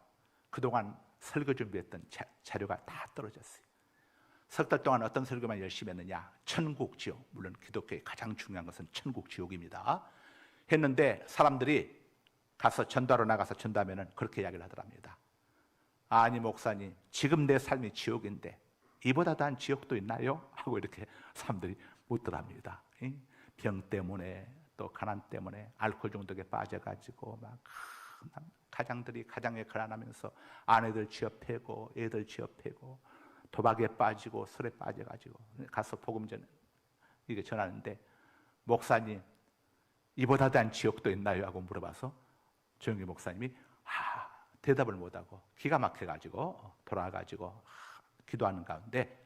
[SPEAKER 3] 그동안 설교 준비했던 자료가 다 떨어졌어요. 석 달 동안 어떤 설교만 열심히 했느냐? 천국, 지옥, 물론 기독교의 가장 중요한 것은 천국, 지옥입니다. 했는데 사람들이 가서 전도하러 나가서 전도하면은 그렇게 이야기를 하더랍니다. 아니 목사님, 지금 내 삶이 지옥인데 이보다 더한 지옥도 있나요? 하고 이렇게 사람들이 묻더랍니다. 병 때문에 또 가난 때문에 알코올 중독에 빠져가지고 막 가장들이 가장에 가난하면서 아내들 취업하고 애들 취업하고 도박에 빠지고 술에 빠져가지고 가서 복음 전하는데, 목사님 이보다 더한 지옥도 있나요? 하고 물어봐서 조영기 목사님이 대답을 못하고 기가 막혀가지고 돌아가지고 기도하는 가운데,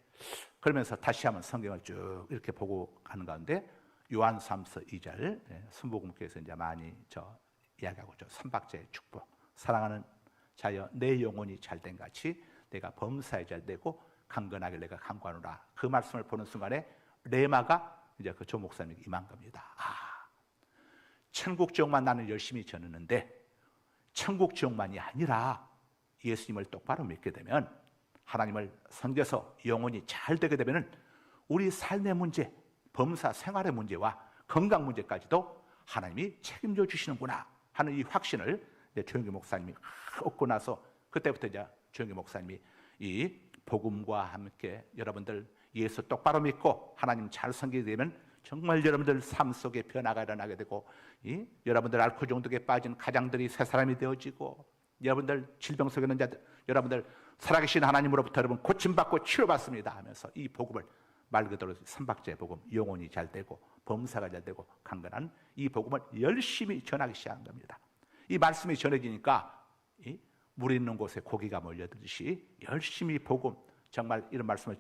[SPEAKER 3] 그러면서 다시 한번 성경을 쭉 이렇게 보고 가는 가운데 요한 3서 2절 순복음교회에서 이제 많이 이야기하고 삼박자의 축복, 사랑하는 자여 내 영혼이 잘된 같이 내가 범사에 잘되고 강건하게 내가 강구하노라. 그 말씀을 보는 순간에 레마가 이제 그 조 목사님에게 임한 겁니다. 천국 지옥만 나는 열심히 전하는데 천국 지옥만이 아니라 예수님을 똑바로 믿게 되면, 하나님을 섬겨서 영혼이 잘 되게 되면은 우리 삶의 문제, 범사 생활의 문제와 건강 문제까지도 하나님이 책임져 주시는구나 하는 이 확신을 이제 조영기 목사님이 얻고 나서, 그때부터 이제 조영기 목사님이 이 복음과 함께 여러분들 예수 똑바로 믿고 하나님 잘 섬기게 되면 정말 여러분들 삶 속에 변화가 일어나게 되고, 여러분들 알코올 중독에 빠진 가장들이 새 사람이 되어지고, 여러분들 질병 속에 있는 자들, 여러분들 살아계신 하나님으로부터 여러분 고침받고 치료받습니다 하면서 이 복음을 말 그대로 삼박자의 복음, 영혼이 잘 되고 범사가 잘 되고 강건한 이 복음을 열심히 전하기 시작한 겁니다. 이 말씀이 전해지니까 물 있는 곳에 고기가 몰려들듯이 열심히 복음, 정말 이런 말씀을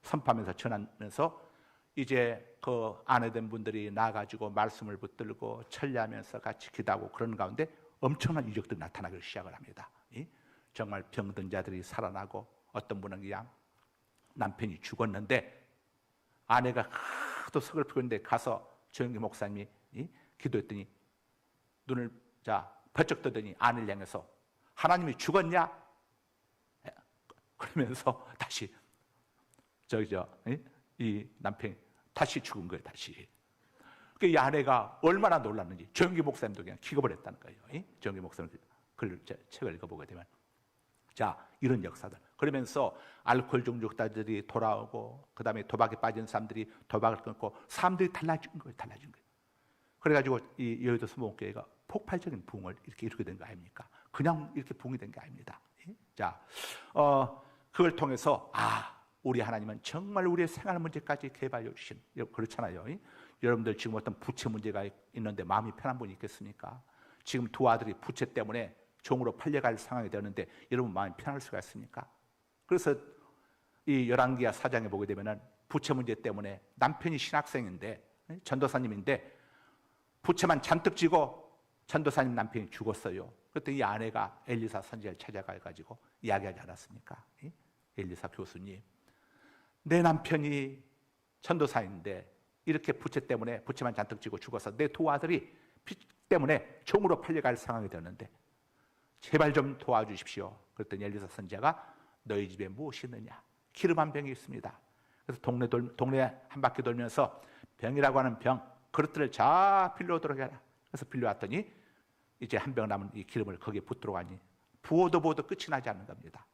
[SPEAKER 3] 선포하면서 전하면서 이제 그 아내된 분들이 나가지고 말씀을 붙들고 천리하면서 같이 기도하고 그런 가운데 엄청난 이적들이 나타나기 시작을 합니다. 정말 병든 자들이 살아나고, 어떤 분은 그냥 남편이 죽었는데 아내가 또 서글프고 있는데 가서 조영기 목사님이 기도했더니 눈을 번쩍 뜨더니 아내를 향해서 하나님이 죽었냐? 그러면서 다시 이 남편이 다시 죽은 거예요. 다시. 이 아내가 얼마나 놀랐는지 조영기 목사님도 그냥 기겁을 했다는 거예요. 조영기 목사님 책을 읽어보게 되면 이런 역사들. 그러면서 알코올 중독자들이 돌아오고, 그 다음에 도박에 빠진 사람들이 도박을 끊고 사람들이 달라진 거예요. 그래가지고 이 여의도 순복음교회가 폭발적인 부흥을 이렇게 이루게 된 거 아닙니까? 그냥 이렇게 부흥이 된 게 아닙니다. 그걸 통해서 우리 하나님은 정말 우리의 생활 문제까지 개발해 주신, 그렇잖아요. 여러분들 지금 어떤 부채 문제가 있는데 마음이 편한 분이 있겠습니까? 지금 두 아들이 부채 때문에 종으로 팔려갈 상황이 되었는데 여러분 마음이 편할 수가 있습니까? 그래서 이 열왕기하 4장에 보게 되면은 부채 문제 때문에 남편이 신학생인데 전도사님인데 부채만 잔뜩 지고 전도사님 남편이 죽었어요. 그때 이 아내가 엘리사 선지자를 찾아가가지고 이야기하지 않았습니까? 엘리사 교수님, 내 남편이 전도사인데 이렇게 부채만 잔뜩 지고 죽어서 내 두 아들이 빚 때문에 종으로 팔려갈 상황이 되었는데 제발 좀 도와주십시오. 그랬더니 엘리사 선지자가 너희 집에 무엇이 있느냐? 기름 한 병이 있습니다. 그래서 동네 한 바퀴 돌면서 병이라고 하는 병 그릇들을 다 빌려오도록 해라. 그래서 빌려왔더니 이제 한 병 남은 이 기름을 거기에 붓도록 하니 부어도 끝이 나지 않는 겁니다.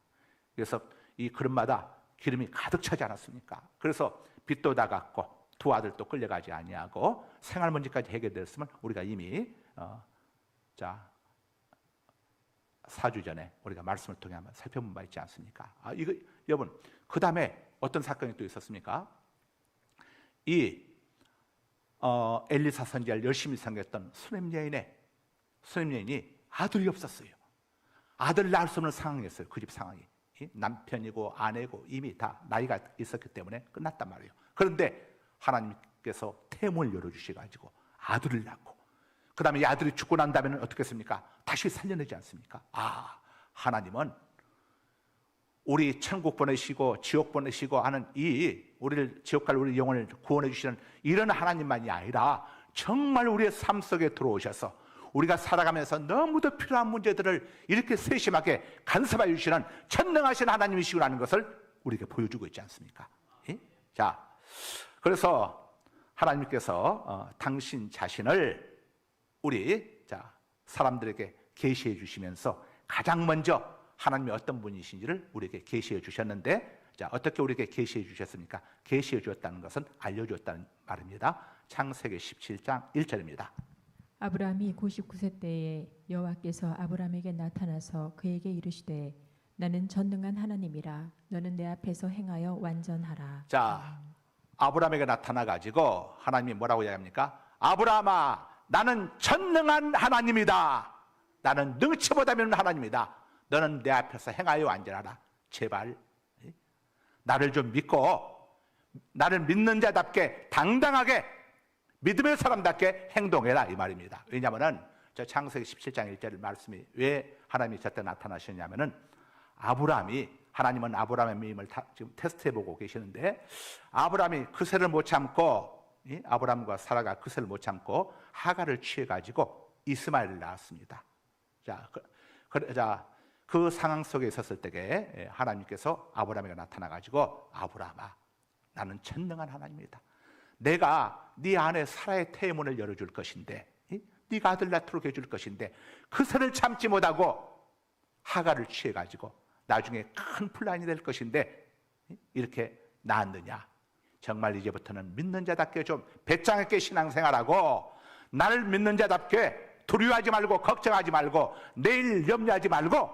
[SPEAKER 3] 그래서 이 그릇마다 기름이 가득 차지 않았습니까? 그래서 빚도 다 갚고 두 아들도 끌려가지 아니하고 생활 문제까지 해결됐으면 우리가 이미 4주 전에 우리가 말씀을 통해 한번 살펴본 바 있지 않습니까? 이거 여러분, 그 다음에 어떤 사건이 또 있었습니까? 이 엘리사 선지자를 열심히 섬겼던 수냄 여인이 아들이 없었어요. 아들을 낳을 수 없는 상황이었어요. 그 집 상황이. 남편이고 아내고 이미 다 나이가 있었기 때문에 끝났단 말이에요. 그런데 하나님께서 태문을 열어주셔가지고 아들을 낳고 그 다음에 이 아들이 죽고 난 다음에는 어떻게 했습니까? 다시 살려내지 않습니까? 하나님은 우리 천국 보내시고 지옥 보내시고 하는 우리를 지옥 갈 우리 영혼을 구원해 주시는 이런 하나님만이 아니라 정말 우리의 삶 속에 들어오셔서 우리가 살아가면서 너무도 필요한 문제들을 이렇게 세심하게 간섭해 주시는 전능하신 하나님이시구나 것을 우리에게 보여주고 있지 않습니까? 자, 그래서 하나님께서 당신 자신을 우리 사람들에게 계시해 주시면서 가장 먼저 하나님이 어떤 분이신지를 우리에게 계시해 주셨는데, 어떻게 우리에게 계시해 주셨습니까? 계시해 주었다는 것은 알려주었다는 말입니다. 창세기 17장 1절입니다.
[SPEAKER 4] 아브라함이 99세 때에 여호와께서 아브라함에게 나타나서 그에게 이르시되 나는 전능한 하나님이라 너는 내 앞에서 행하여 완전하라.
[SPEAKER 3] 자, 아브라함에게 나타나 가지고 하나님이 뭐라고 이야기합니까? 아브라함아, 나는 전능한 하나님이다. 나는 능치 못하는 하나님이다. 너는 내 앞에서 행하여 완전하라. 제발 나를 좀 믿고 나를 믿는 자답게 당당하게 믿음의 사람답게 행동해라 이 말입니다. 왜냐하면 저 창세기 17장 1절 말씀이 왜 하나님이 저때 나타나셨냐면은 하나님은 아브라함의 믿음을 지금 테스트해보고 계시는데, 아브라함이 그새를 못 참고 아브라함과 사라가 그새를 못 참고 하갈을 취해가지고 이스마엘을 낳았습니다. 그 상황 속에 있었을 때에 하나님께서 아브라함에게 나타나가지고 아브라함아, 나는 전능한 하나님이다. 내가 네 안에 사라의 태문을 열어줄 것인데, 네가 아들 낳도록 해줄 것인데 그새를 참지 못하고 하갈을 취해가지고 나중에 큰 분란이 될 것인데 이렇게 낳았느냐? 정말 이제부터는 믿는 자답게 좀 배짱 있게 신앙생활하고 나를 믿는 자답게 두려워하지 말고 걱정하지 말고 내일 염려하지 말고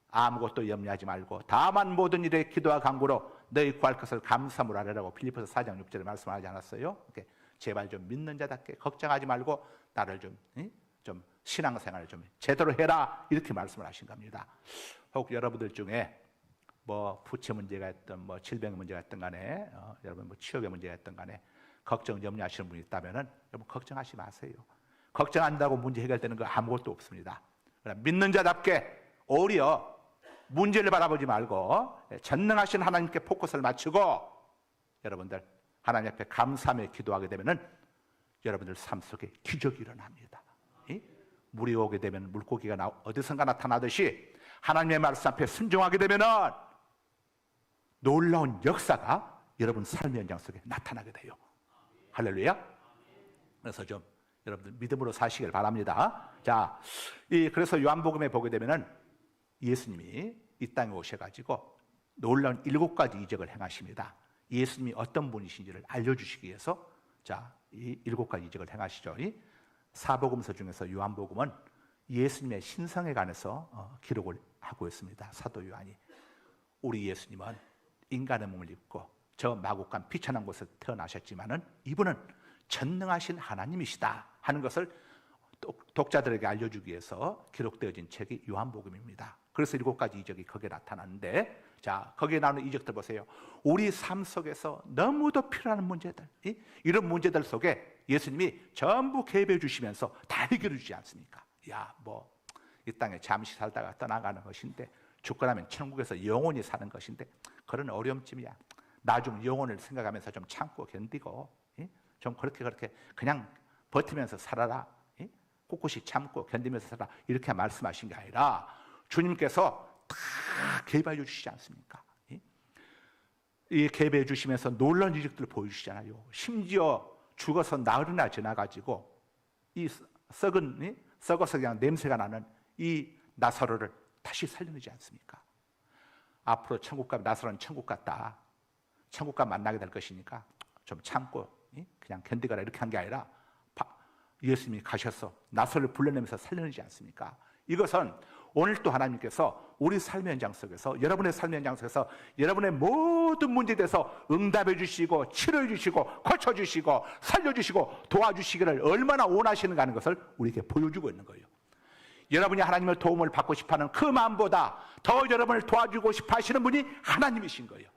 [SPEAKER 3] 아무것도 염려하지 말고 다만 모든 일에 기도와 간구로 너희 구할 것을 감사함으로 하라고 빌립보서 4장 6절에 말씀하지 않았어요? 제발 좀 믿는 자답게 걱정하지 말고 나를 좀 신앙생활을 좀 제대로 해라 이렇게 말씀을 하신 겁니다. 혹 여러분들 중에 뭐 부채 문제가 있든 뭐 질병의 문제가 있든 간에 여러분 뭐 취업의 문제가 있든 간에 걱정 염려하시는 분이 있다면은 여러분 걱정하지 마세요. 걱정한다고 문제 해결되는 거 아무것도 없습니다. 믿는 자답게 오히려 문제를 바라보지 말고 전능하신 하나님께 포커스를 맞추고 여러분들 하나님 앞에 감사하며 기도하게 되면은 여러분들 삶 속에 기적이 일어납니다. 물이 오게 되면 물고기가 어디선가 나타나듯이 하나님의 말씀 앞에 순종하게 되면은 놀라운 역사가 여러분 삶의 현장 속에 나타나게 돼요. 할렐루야. 그래서 좀 여러분들 믿음으로 사시길 바랍니다. 자, 그래서 요한복음에 보게 되면은 예수님이 이 땅에 오셔가지고 놀라운 7가지 이적을 행하십니다. 예수님이 어떤 분이신지를 알려주시기 위해서 이 7가지 이적을 행하시죠. 이 사복음서 중에서 요한복음은 예수님의 신성에 관해서 기록을 하고 있습니다. 사도 요한이 우리 예수님은 인간의 몸을 입고 저 마국간 비천한 곳에 태어나셨지만은 이분은 전능하신 하나님이시다 하는 것을 독자들에게 알려주기 위해서 기록되어진 책이 요한복음입니다. 그래서 7가지 이적이 거기에 나타나는데, 거기에 나오는 이적들 보세요. 우리 삶 속에서 너무도 필요한 문제들, 이런 문제들 속에 예수님이 전부 개입해 주시면서 다 해결해 주지 않습니까? 야, 뭐 이 땅에 잠시 살다가 떠나가는 것인데 죽고 나면 천국에서 영원히 사는 것인데 그런 어려움쯤이야. 나중 영혼을 생각하면서 좀 참고 견디고 좀 그렇게 그냥 버티면서 살아라. 꿋꿋이 참고 견디면서 살아라. 이렇게 말씀하신 게 아니라 주님께서 다 개입해 주시지 않습니까? 이 개입해 주시면서 놀라운 이적들을 보여주시잖아요. 심지어 죽어서 나흘이나 지나가지고 이 썩어서 그냥 냄새가 나는 이 나사로를 다시 살려내지 않습니까? 앞으로 천국 가면 나사로는 천국 갔다. 천국 가면 만나게 될 것이니까 좀 참고 그냥 견디거라 이렇게 한 게 아니라 예수님이 가셔서 나사로를 불러내면서 살려내지 않습니까? 이것은 오늘 또 하나님께서 우리 삶의 현장 속에서 여러분의 삶의 현장 속에서 여러분의 모든 문제에 대해서 응답해 주시고 치료해 주시고 고쳐 주시고 살려 주시고 도와주시기를 얼마나 원하시는가 하는 것을 우리에게 보여주고 있는 거예요. 여러분이 하나님의 도움을 받고 싶어하는 그 마음보다 더 여러분을 도와주고 싶어 하시는 분이 하나님이신 거예요.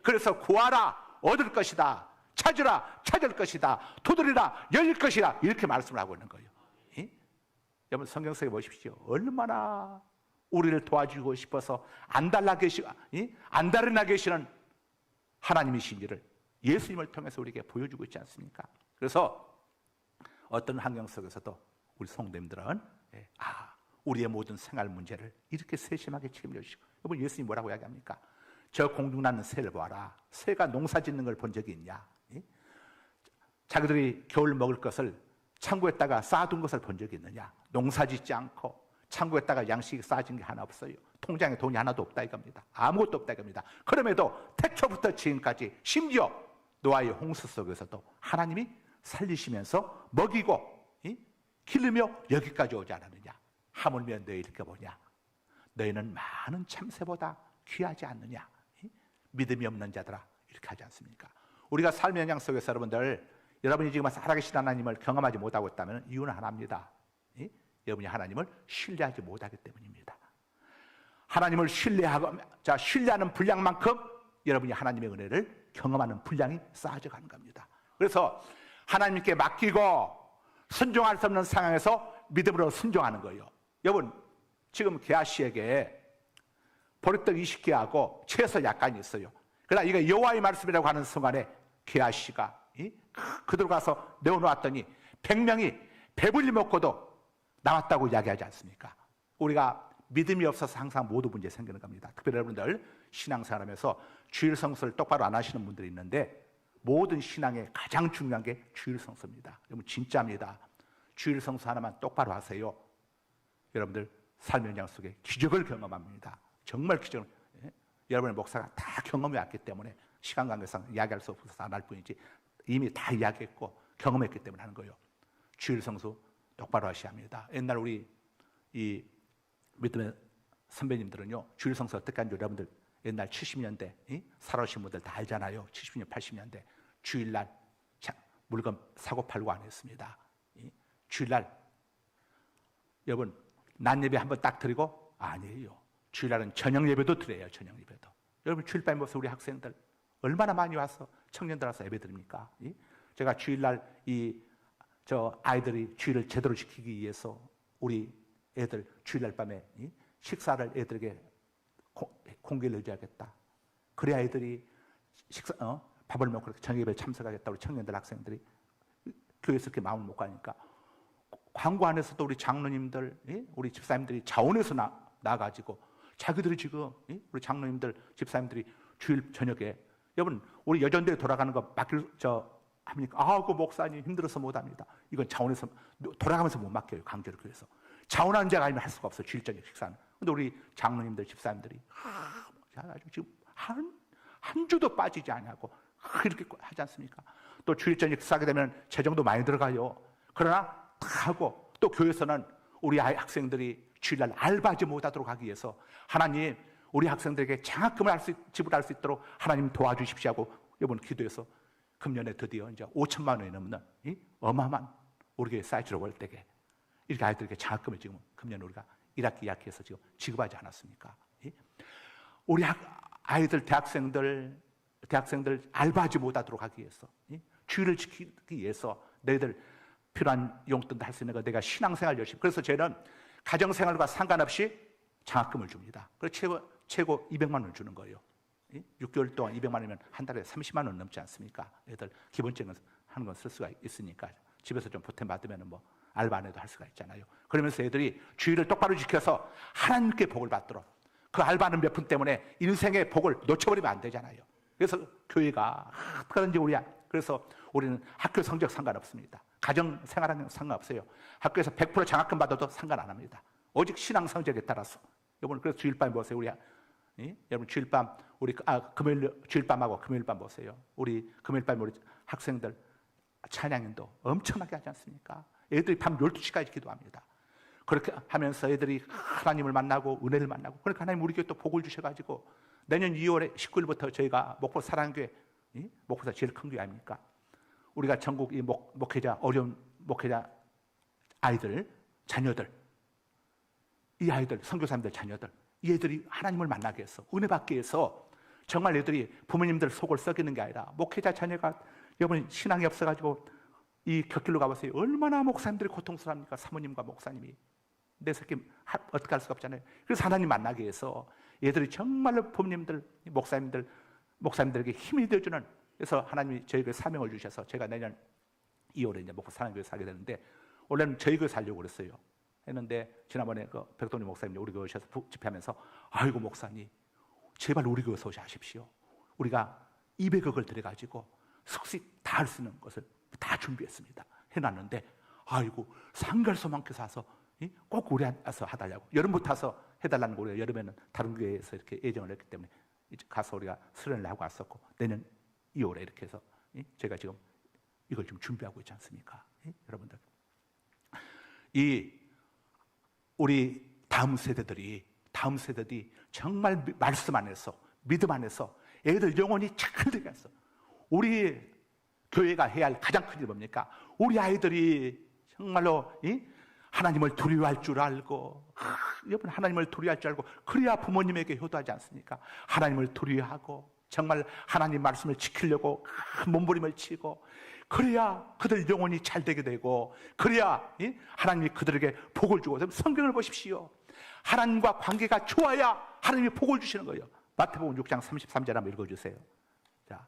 [SPEAKER 3] 그래서 구하라 얻을 것이다, 찾으라 찾을 것이다, 두드리라 열릴 것이다 이렇게 말씀을 하고 있는 거예요. 여러분 성경 속에 보십시오. 얼마나 우리를 도와주고 싶어서 안달나 계시는 하나님이신지를 예수님을 통해서 우리에게 보여주고 있지 않습니까? 그래서 어떤 환경 속에서도 우리 성도님들은 우리의 모든 생활 문제를 이렇게 세심하게 책임져 주시고, 여러분 예수님이 뭐라고 이야기합니까? 저 공중 나는 새를 보아라. 새가 농사 짓는 걸 본 적이 있냐? 자기들이 겨울 먹을 것을 창고에다가 쌓아둔 것을 본 적이 있느냐? 농사 짓지 않고 창고에다가 양식이 쌓아진 게 하나 없어요. 통장에 돈이 하나도 없다 이겁니다. 아무것도 없다 이겁니다. 그럼에도 태초부터 지금까지 심지어 노아의 홍수 속에서도 하나님이 살리시면서 먹이고 기르며 여기까지 오지 않았느냐? 하물며 너희 이렇게 보냐? 너희는 많은 참새보다 귀하지 않느냐? 믿음이 없는 자들아 이렇게 하지 않습니까? 우리가 삶의 현장 속에서 여러분이 지금 살아계신 하나님을 경험하지 못하고 있다면 이유는 하나입니다. 여러분이 하나님을 신뢰하지 못하기 때문입니다. 하나님을 신뢰하는 분량만큼 여러분이 하나님의 은혜를 경험하는 분량이 쌓아져 가는 겁니다. 그래서 하나님께 맡기고 순종할 수 없는 상황에서 믿음으로 순종하는 거예요. 여러분 지금 게하시에게 보리떡 20개하고 채소 약간이 있어요. 그러나 이거 여호와의 말씀이라고 하는 순간에 게하시가 그대로 가서 내어놓았더니 100명이 배불리 먹고도 남았다고 이야기하지 않습니까? 우리가 믿음이 없어서 항상 모든 문제 생기는 겁니다. 특별히 여러분들 신앙생활하면서 주일 성수를 똑바로 안 하시는 분들이 있는데 모든 신앙의 가장 중요한 게 주일 성수입니다. 여러분 진짜입니다. 주일 성수 하나만 똑바로 하세요. 여러분들 삶의 현장 속에 기적을 경험합니다. 정말 기적을. 여러분의 목사가 다 경험해 왔기 때문에 시간 관계상 이야기할 수 없어서 안 할 뿐이지 이미 다 이야기했고 경험했기 때문에 하는 거예요. 주일 성수 똑바로 하셔야 합니다. 옛날 우리 이 믿음의 선배님들은요 주일 성수 어떻게 하는지 여러분들 옛날 70년대 살아오신 분들 다 알잖아요. 70년 80년대 주일날 물건 사고 팔고 안 했습니다. 주일날 여러분 낮 예배 한번 딱 드리고 아니에요. 주일날은 저녁 예배도 드려요. 저녁 예배도. 여러분 주일밤에 모여서 우리 학생들 얼마나 많이 와서 청년들 와서 예배 드립니까? 제가 주일날 저 아이들이 주일을 제대로 지키기 위해서 우리 애들 주일날 밤에 식사를 애들에게 공개를 해줘야겠다. 그래야 애들이 밥을 먹고 저녁 예배에 참석하겠다. 우리 청년들 학생들이 교회에서 이렇게 마음을 못 가니까 광고 안에서도 우리 장로님들, 우리 집사님들이 자원해서 나가지고 자기들이 지금 우리 장로님들, 집사님들이 주일 저녁에 여러분 우리 여전대에 돌아가는 거 합니까? 그 목사님 힘들어서 못합니다. 이건 자원해서 돌아가면서 못 맡겨요. 강제로 교회에서. 자원하는 자가 아니면 할 수가 없어요. 주일 저녁 식사는. 근데 우리 장로님들, 집사님들이 아주 지금 한 주도 빠지지 않냐고 이렇게 하지 않습니까? 또 주일 저녁 식사하게 되면 재정도 많이 들어가요. 그러나 하고 또 교회에서는 우리 학생들이 주일날 알바하지 못하도록 하기 위해서 하나님 우리 학생들에게 장학금을 지불할 수 있도록 하나님 도와주십시오 하고 이번 기도해서 금년에 드디어 이제 5천만 원이 넘는 어마어마한 우리 교회 사이즈로 올 때게 이렇게 아이들에게 장학금을 지금 금년에 우리가 1학기 2학기에서 지금 지급하지 않았습니까? 우리 아이들 대학생들 알바하지 못하도록 하기 위해서 주일을 지키기 위해서 너희들 필요한 용돈도 할 수 있는 거 내가 신앙생활 열심히. 그래서 저는 가정생활과 상관없이 장학금을 줍니다. 그래서 최고 200만 원을 주는 거예요. 6개월 동안 200만 원이면 한 달에 30만 원 넘지 않습니까? 애들 기본적인 하는 건 쓸 수가 있으니까 집에서 좀 보탬 받으면 뭐 알바 안 해도 할 수가 있잖아요. 그러면서 애들이 주의를 똑바로 지켜서 하나님께 복을 받도록, 그 알바는 몇 푼 때문에 인생의 복을 놓쳐버리면 안 되잖아요. 그래서 교회가 그런지 그래서 우리는 학교 성적 상관없습니다. 가정 생활하는 상관없어요. 학교에서 100% 장학금 받아도 상관 안 합니다. 오직 신앙 성적에 따라서. 여러분 그래서 주일밤 보세요. 여러분 주일밤 금요일 주일밤하고 금요일밤 보세요. 우리 금요일밤 우리 학생들 찬양인도 엄청나게 하지 않습니까? 애들이 밤 12시까지 기도합니다. 그렇게 하면서 애들이 하나님을 만나고 은혜를 만나고, 그러니까 하나님 우리 교회 또 복을 주셔가지고 내년 2월에 19일부터 저희가 목포 사랑교회, 목포사 제일 큰 교회 아닙니까? 우리가 전국 이 목회자, 어려운 목회자 아이들, 자녀들, 이 아이들, 선교사님들 자녀들, 이 애들이 하나님을 만나게 해서 은혜 받게 해서 정말 애들이 부모님들 속을 썩이는 게 아니라, 목회자 자녀가 여러분 신앙이 없어가지고 이 곁길로 가보세요. 얼마나 목사님들이 고통스럽습니까? 사모님과 목사님이. 내 새끼 어떻게 할 수가 없잖아요. 그래서 하나님 만나게 해서 얘들이 정말로 부모님들, 목사님들에게 힘이 되어주는, 그래서 하나님이 저희에게 사명을 주셔서 제가 내년 2월에 이제 목포 사랑교회 살게 되는데, 원래는 저희 교회 살려고 그랬어요. 했는데 지난번에 그 백동리 목사님이 우리 교회 오셔서 집회하면서, 아이고 목사님 제발 우리 교회 오셔하십시오. 우리가 200억을 들여가지고 숙식 다 할 수 있는 것을 다 준비했습니다. 해놨는데, 아이고 상갈소만큼 사서 꼭 우리 와서 해달라고, 여름부터 와서 해달라는 거. 우리가 여름에는 다른 교회에서 이렇게 예정을 했기 때문에 이제 가서 우리가 수련을 하고 왔었고, 내년 2월에 이렇게 해서 제가 지금 이걸 좀 준비하고 있지 않습니까? 여러분들, 우리 다음 세대들이 정말 말씀 안에서, 믿음 안에서 애들 영혼이 잘 되게 해서, 우리 교회가 해야 할 가장 큰 일이 뭡니까? 우리 아이들이 정말로 하나님을 두려워할 줄 알고, 여러분 하나님을 두려워할 줄 알고, 그래야 부모님에게 효도하지 않습니까? 하나님을 두려워하고 정말 하나님 말씀을 지키려고 몸부림을 치고, 그래야 그들 영혼이 잘 되게 되고, 그래야 하나님이 그들에게 복을 주고. 성경을 보십시오. 하나님과 관계가 좋아야 하나님이 복을 주시는 거예요. 마태복음 6장 33절 한번 읽어주세요. 자,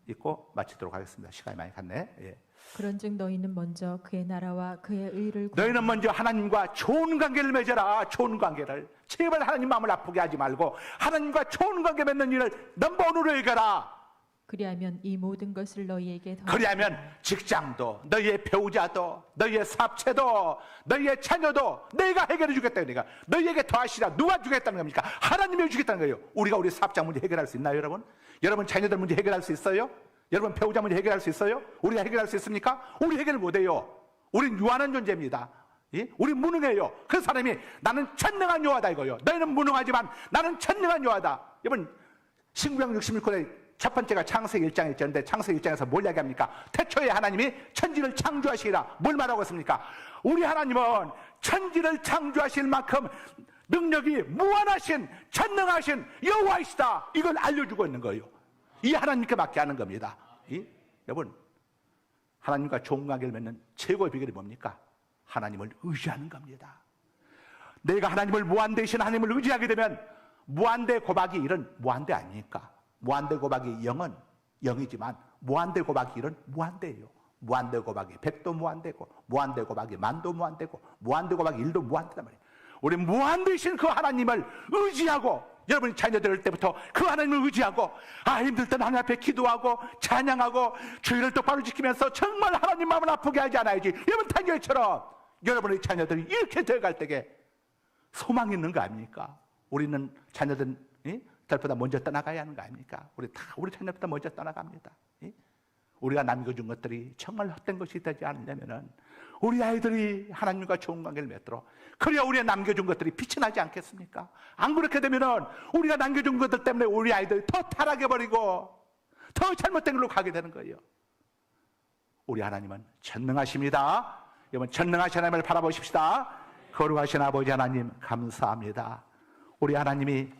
[SPEAKER 3] 읽고 마치도록 하겠습니다. 시간이 많이 갔네. 예.
[SPEAKER 4] 그런즉 너희는 먼저 그의 나라와 그의 의를
[SPEAKER 3] 너희는 먼저 하나님과 좋은 관계를 맺어라. 좋은 관계를. 제발 하나님 마음을 아프게 하지 말고 하나님과 좋은 관계 맺는 일을 넘버원으로 해가라.
[SPEAKER 4] 그리하면 이 모든 것을 너희에게 더,
[SPEAKER 3] 그리하면 직장도, 너희의 배우자도, 너희의 사업체도, 너희의 자녀도 너희가 해결해 주겠다. 그러니까 너희에게 더하시라. 누가 주겠다는 겁니까? 하나님이 주겠다는 거예요. 우리가 우리 사업장 문제 해결할 수 있나요, 여러분? 여러분 자녀들 문제 해결할 수 있어요? 여러분 배우자 문제 해결할 수 있어요? 우리가 해결할 수 있습니까? 우리 해결 못해요. 우린 유한한 존재입니다. 우리 무능해요. 그 사람이 나는 천능한 여호와다 이거요. 너희는 무능하지만 나는 천능한 여호와다. 여러분 신구약 66권에 첫 번째가 창세기 1장에 있는데, 창세기 1장에서 뭘 이야기합니까? 태초에 하나님이 천지를 창조하시라. 뭘 말하고 있습니까? 우리 하나님은 천지를 창조하실 만큼 능력이 무한하신 전능하신 여호와이시다. 이걸 알려주고 있는 거예요. 이 하나님께 맡게 하는 겁니다. 여러분 하나님과 좋은 관계를 맺는 최고의 비결이 뭡니까? 하나님을 의지하는 겁니다. 내가 하나님을 무한대신 하나님을 의지하게 되면 무한대 곱하기 1은 무한대 아닙니까? 무한대 곱하기 0은 0이지만 무한대 곱하기 1은 무한대예요. 무한대 곱하기 100도 무한대고, 무한대 곱하기 10,000도 무한대고, 무한대 곱하기 1도 무한대단 말이에요. 우리 무한대신 그 하나님을 의지하고, 여러분이 자녀들 때부터 그 하나님을 의지하고, 힘들 때는 하나님 앞에 기도하고 찬양하고 주의를 똑바로 지키면서 정말 하나님 마음을 아프게 하지 않아야지. 여러분 단결처럼 여러분의 자녀들이 이렇게 되어갈 때에 소망이 있는 거 아닙니까? 우리는 자녀들 들보다 먼저 떠나가야 하는 거 아닙니까? 우리 자녀보다 먼저 떠나갑니다. 우리가 남겨준 것들이 정말 헛된 것이 되지 않으려면은 우리 아이들이 하나님과 좋은 관계를 맺도록, 그래야 우리가 남겨준 것들이 빛이 나지 않겠습니까? 안 그렇게 되면은 우리가 남겨준 것들 때문에 우리 아이들이 더 타락해버리고 더 잘못된 길로 가게 되는 거예요. 우리 하나님은 전능하십니다. 여러분 전능하신 하나님을 바라보십시다. 거룩하신 아버지 하나님 감사합니다. 우리 하나님이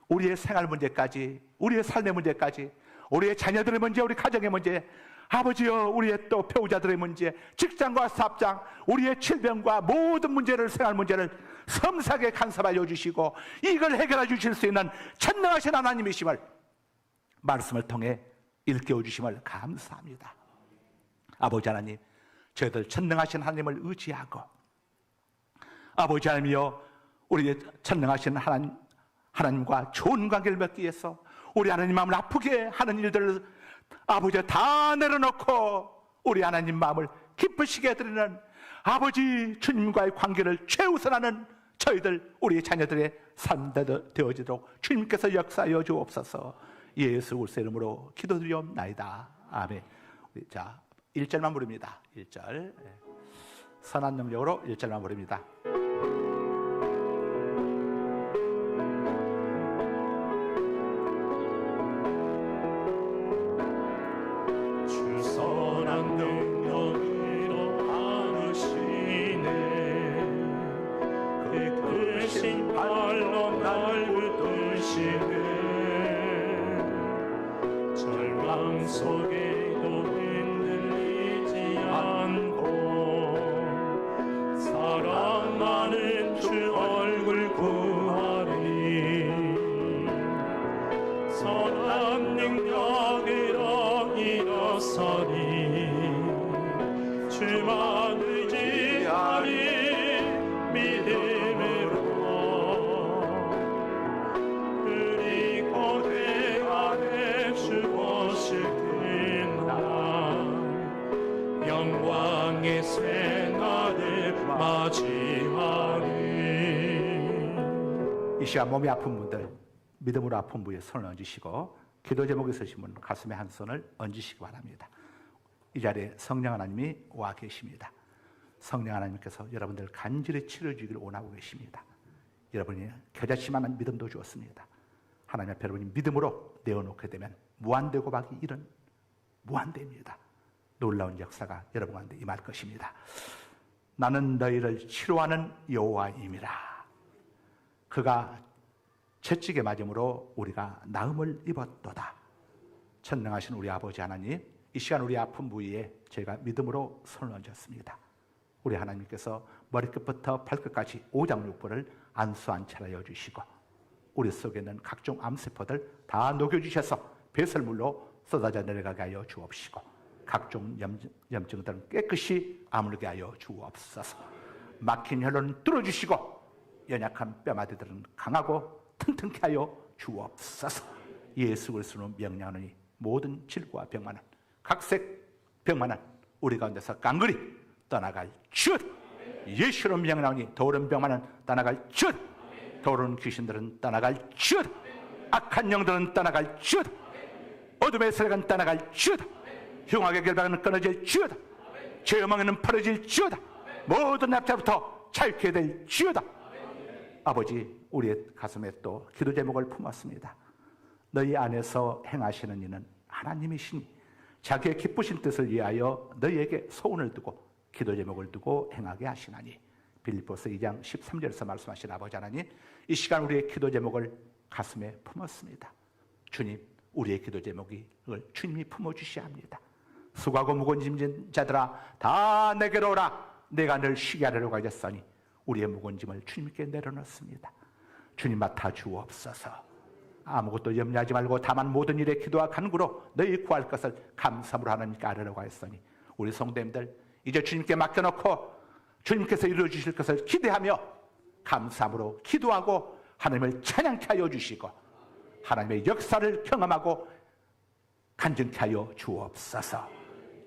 [SPEAKER 3] 우리의 생활 문제까지, 우리의 삶의 문제까지, 우리의 자녀들의 문제, 우리 가정의 문제 아버지여, 우리의 또 배우자들의 문제, 직장과 사업장, 우리의 질병과 모든 문제를, 생활 문제를 섬세하게 간섭하여 주시고 이걸 해결해 주실 수 있는 전능하신 하나님이심을 말씀을 통해 일깨워 주심을 감사합니다. 아버지 하나님, 저희들 전능하신 하나님을 의지하고, 아버지 하나님이여, 우리 전능하신 하나님과 좋은 관계를 맺기 위해서 우리 하나님 마음을 아프게 하는 일들을 아버지 다 내려놓고 우리 하나님 마음을 기쁘시게 해드리는 아버지 주님과의 관계를 최우선하는 저희들, 우리 자녀들의 삶 되어지도록 주님께서 역사하여 주옵소서. 예수 그리스도의 이름으로 기도드리옵나이다. 아멘. 자, 1절만 부릅니다. 1절. 선한 능력으로 1절만 부릅니다.
[SPEAKER 2] 주 선한 능력으로 안으시네. 그 크신 발로 날 붙드시네. 절망 속에도 흔들리지 않고 사랑하는 주 얼굴 구하리. 선한 능력으로 일어서니 주만 의지하리. 믿음으로 그리고 내 안에 주 보실 그날 영광의 새날을 맞이하리.
[SPEAKER 3] 이 시간 몸이 아픈 분들, 믿음으로 아픈 부위에 손을 얹으시고 기도 제목에 서신 분 가슴에 한 손을 얹으시기 바랍니다. 이 자리에 성령 하나님이 와 계십니다. 성령 하나님께서 여러분들 간절히 치료주기를 원하고 계십니다. 여러분이 겨자씨만한 믿음도 주었습니다. 하나님 앞에 여러분이 믿음으로 내어놓게 되면 무한대 고박이 이런 무한대입니다. 놀라운 역사가 여러분 가운데 임할 것입니다. 나는 너희를 치료하는 여호와임이라. 그가 채찍에 맞음으로 우리가 나음을 입었도다. 전능하신 우리 아버지 하나님, 이 시간 우리 아픈 부위에 저희가 믿음으로 손을 얹었습니다. 우리 하나님께서 머리끝부터 발끝까지 오장육부를 안수안찰하여 주시고 우리 속에 있는 각종 암세포들 다 녹여주셔서 배설물로 쏟아져 내려가게 하여 주옵시고 각종 염증들은 깨끗이 아물게 하여 주옵소서. 막힌 혈로는 뚫어주시고 연약한 뼈마디들은 강하고 튼튼케 하여 주옵소서. 예수 그리스도로 명령하노니 모든 질과 병만은, 각색 병만은 우리 가운데서 깡그리 떠나갈 것. 예수로 명령하노니 더러운 병만은 떠나갈 것. 더러운 귀신들은 떠나갈 것. 악한 영들은 떠나갈 것. 어둠의 세력은 떠나갈 것. 흉악의 결박은 끊어질 것. 죄의 멍에는 풀어질 것. 모든 납자부터 자유케 될 것. 아버지, 우리의 가슴에 또 기도 제목을 품었습니다. 너희 안에서 행하시는 이는 하나님이시니 자기의 기쁘신 뜻을 위하여 너희에게 소원을 두고 기도 제목을 두고 행하게 하시나니. 빌립보서 2장 13절에서 말씀하신 아버지 하나님, 이 시간 우리의 기도 제목을 가슴에 품었습니다. 주님, 우리의 기도 제목을 주님이 품어주셔야 합니다. 수고하고 무거운 짐진 자들아 다 내게로 오라. 내가 늘 쉬게 하려고 하셨으니 우리의 무거운 짐을 주님께 내려놓습니다. 주님 맡아 주옵소서. 아무것도 염려하지 말고 다만 모든 일에 기도와 간구로 너희 구할 것을 감사함으로 하나님께 아뢰려고 하였으니 우리 성도님들 이제 주님께 맡겨놓고 주님께서 이루어주실 것을 기대하며 감사함으로 기도하고 하나님을 찬양케 하여 주시고 하나님의 역사를 경험하고 간증케 하여 주옵소서.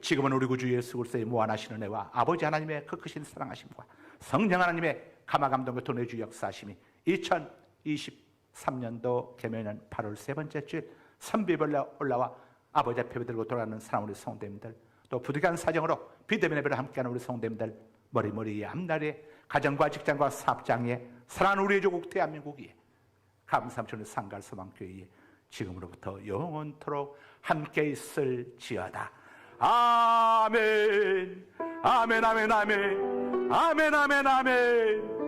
[SPEAKER 3] 지금은 우리 구주 예수 그리스도의 무한하신 은혜와 아버지 하나님의 그 크신 사랑하심과 성령 하나님의 감화감동과 도내주 역사하심이 2023년도 개묘년 8월 세 번째 주일 선비별 올라와 아버지 앞에 들고 돌아가는 사랑 우리 성도님들, 또 부득이한 사정으로 비대면 예배를 함께하는 우리 성도님들, 머리머리에 앞날에 가정과 직장과 사업장에 사랑하는 우리의 조국 대한민국에 감사함처럼 상갈 소망교회에 지금으로부터 영원토록 함께 있을지어다. 아멘. 아멘 아멘 아멘 아멘 아멘 아멘.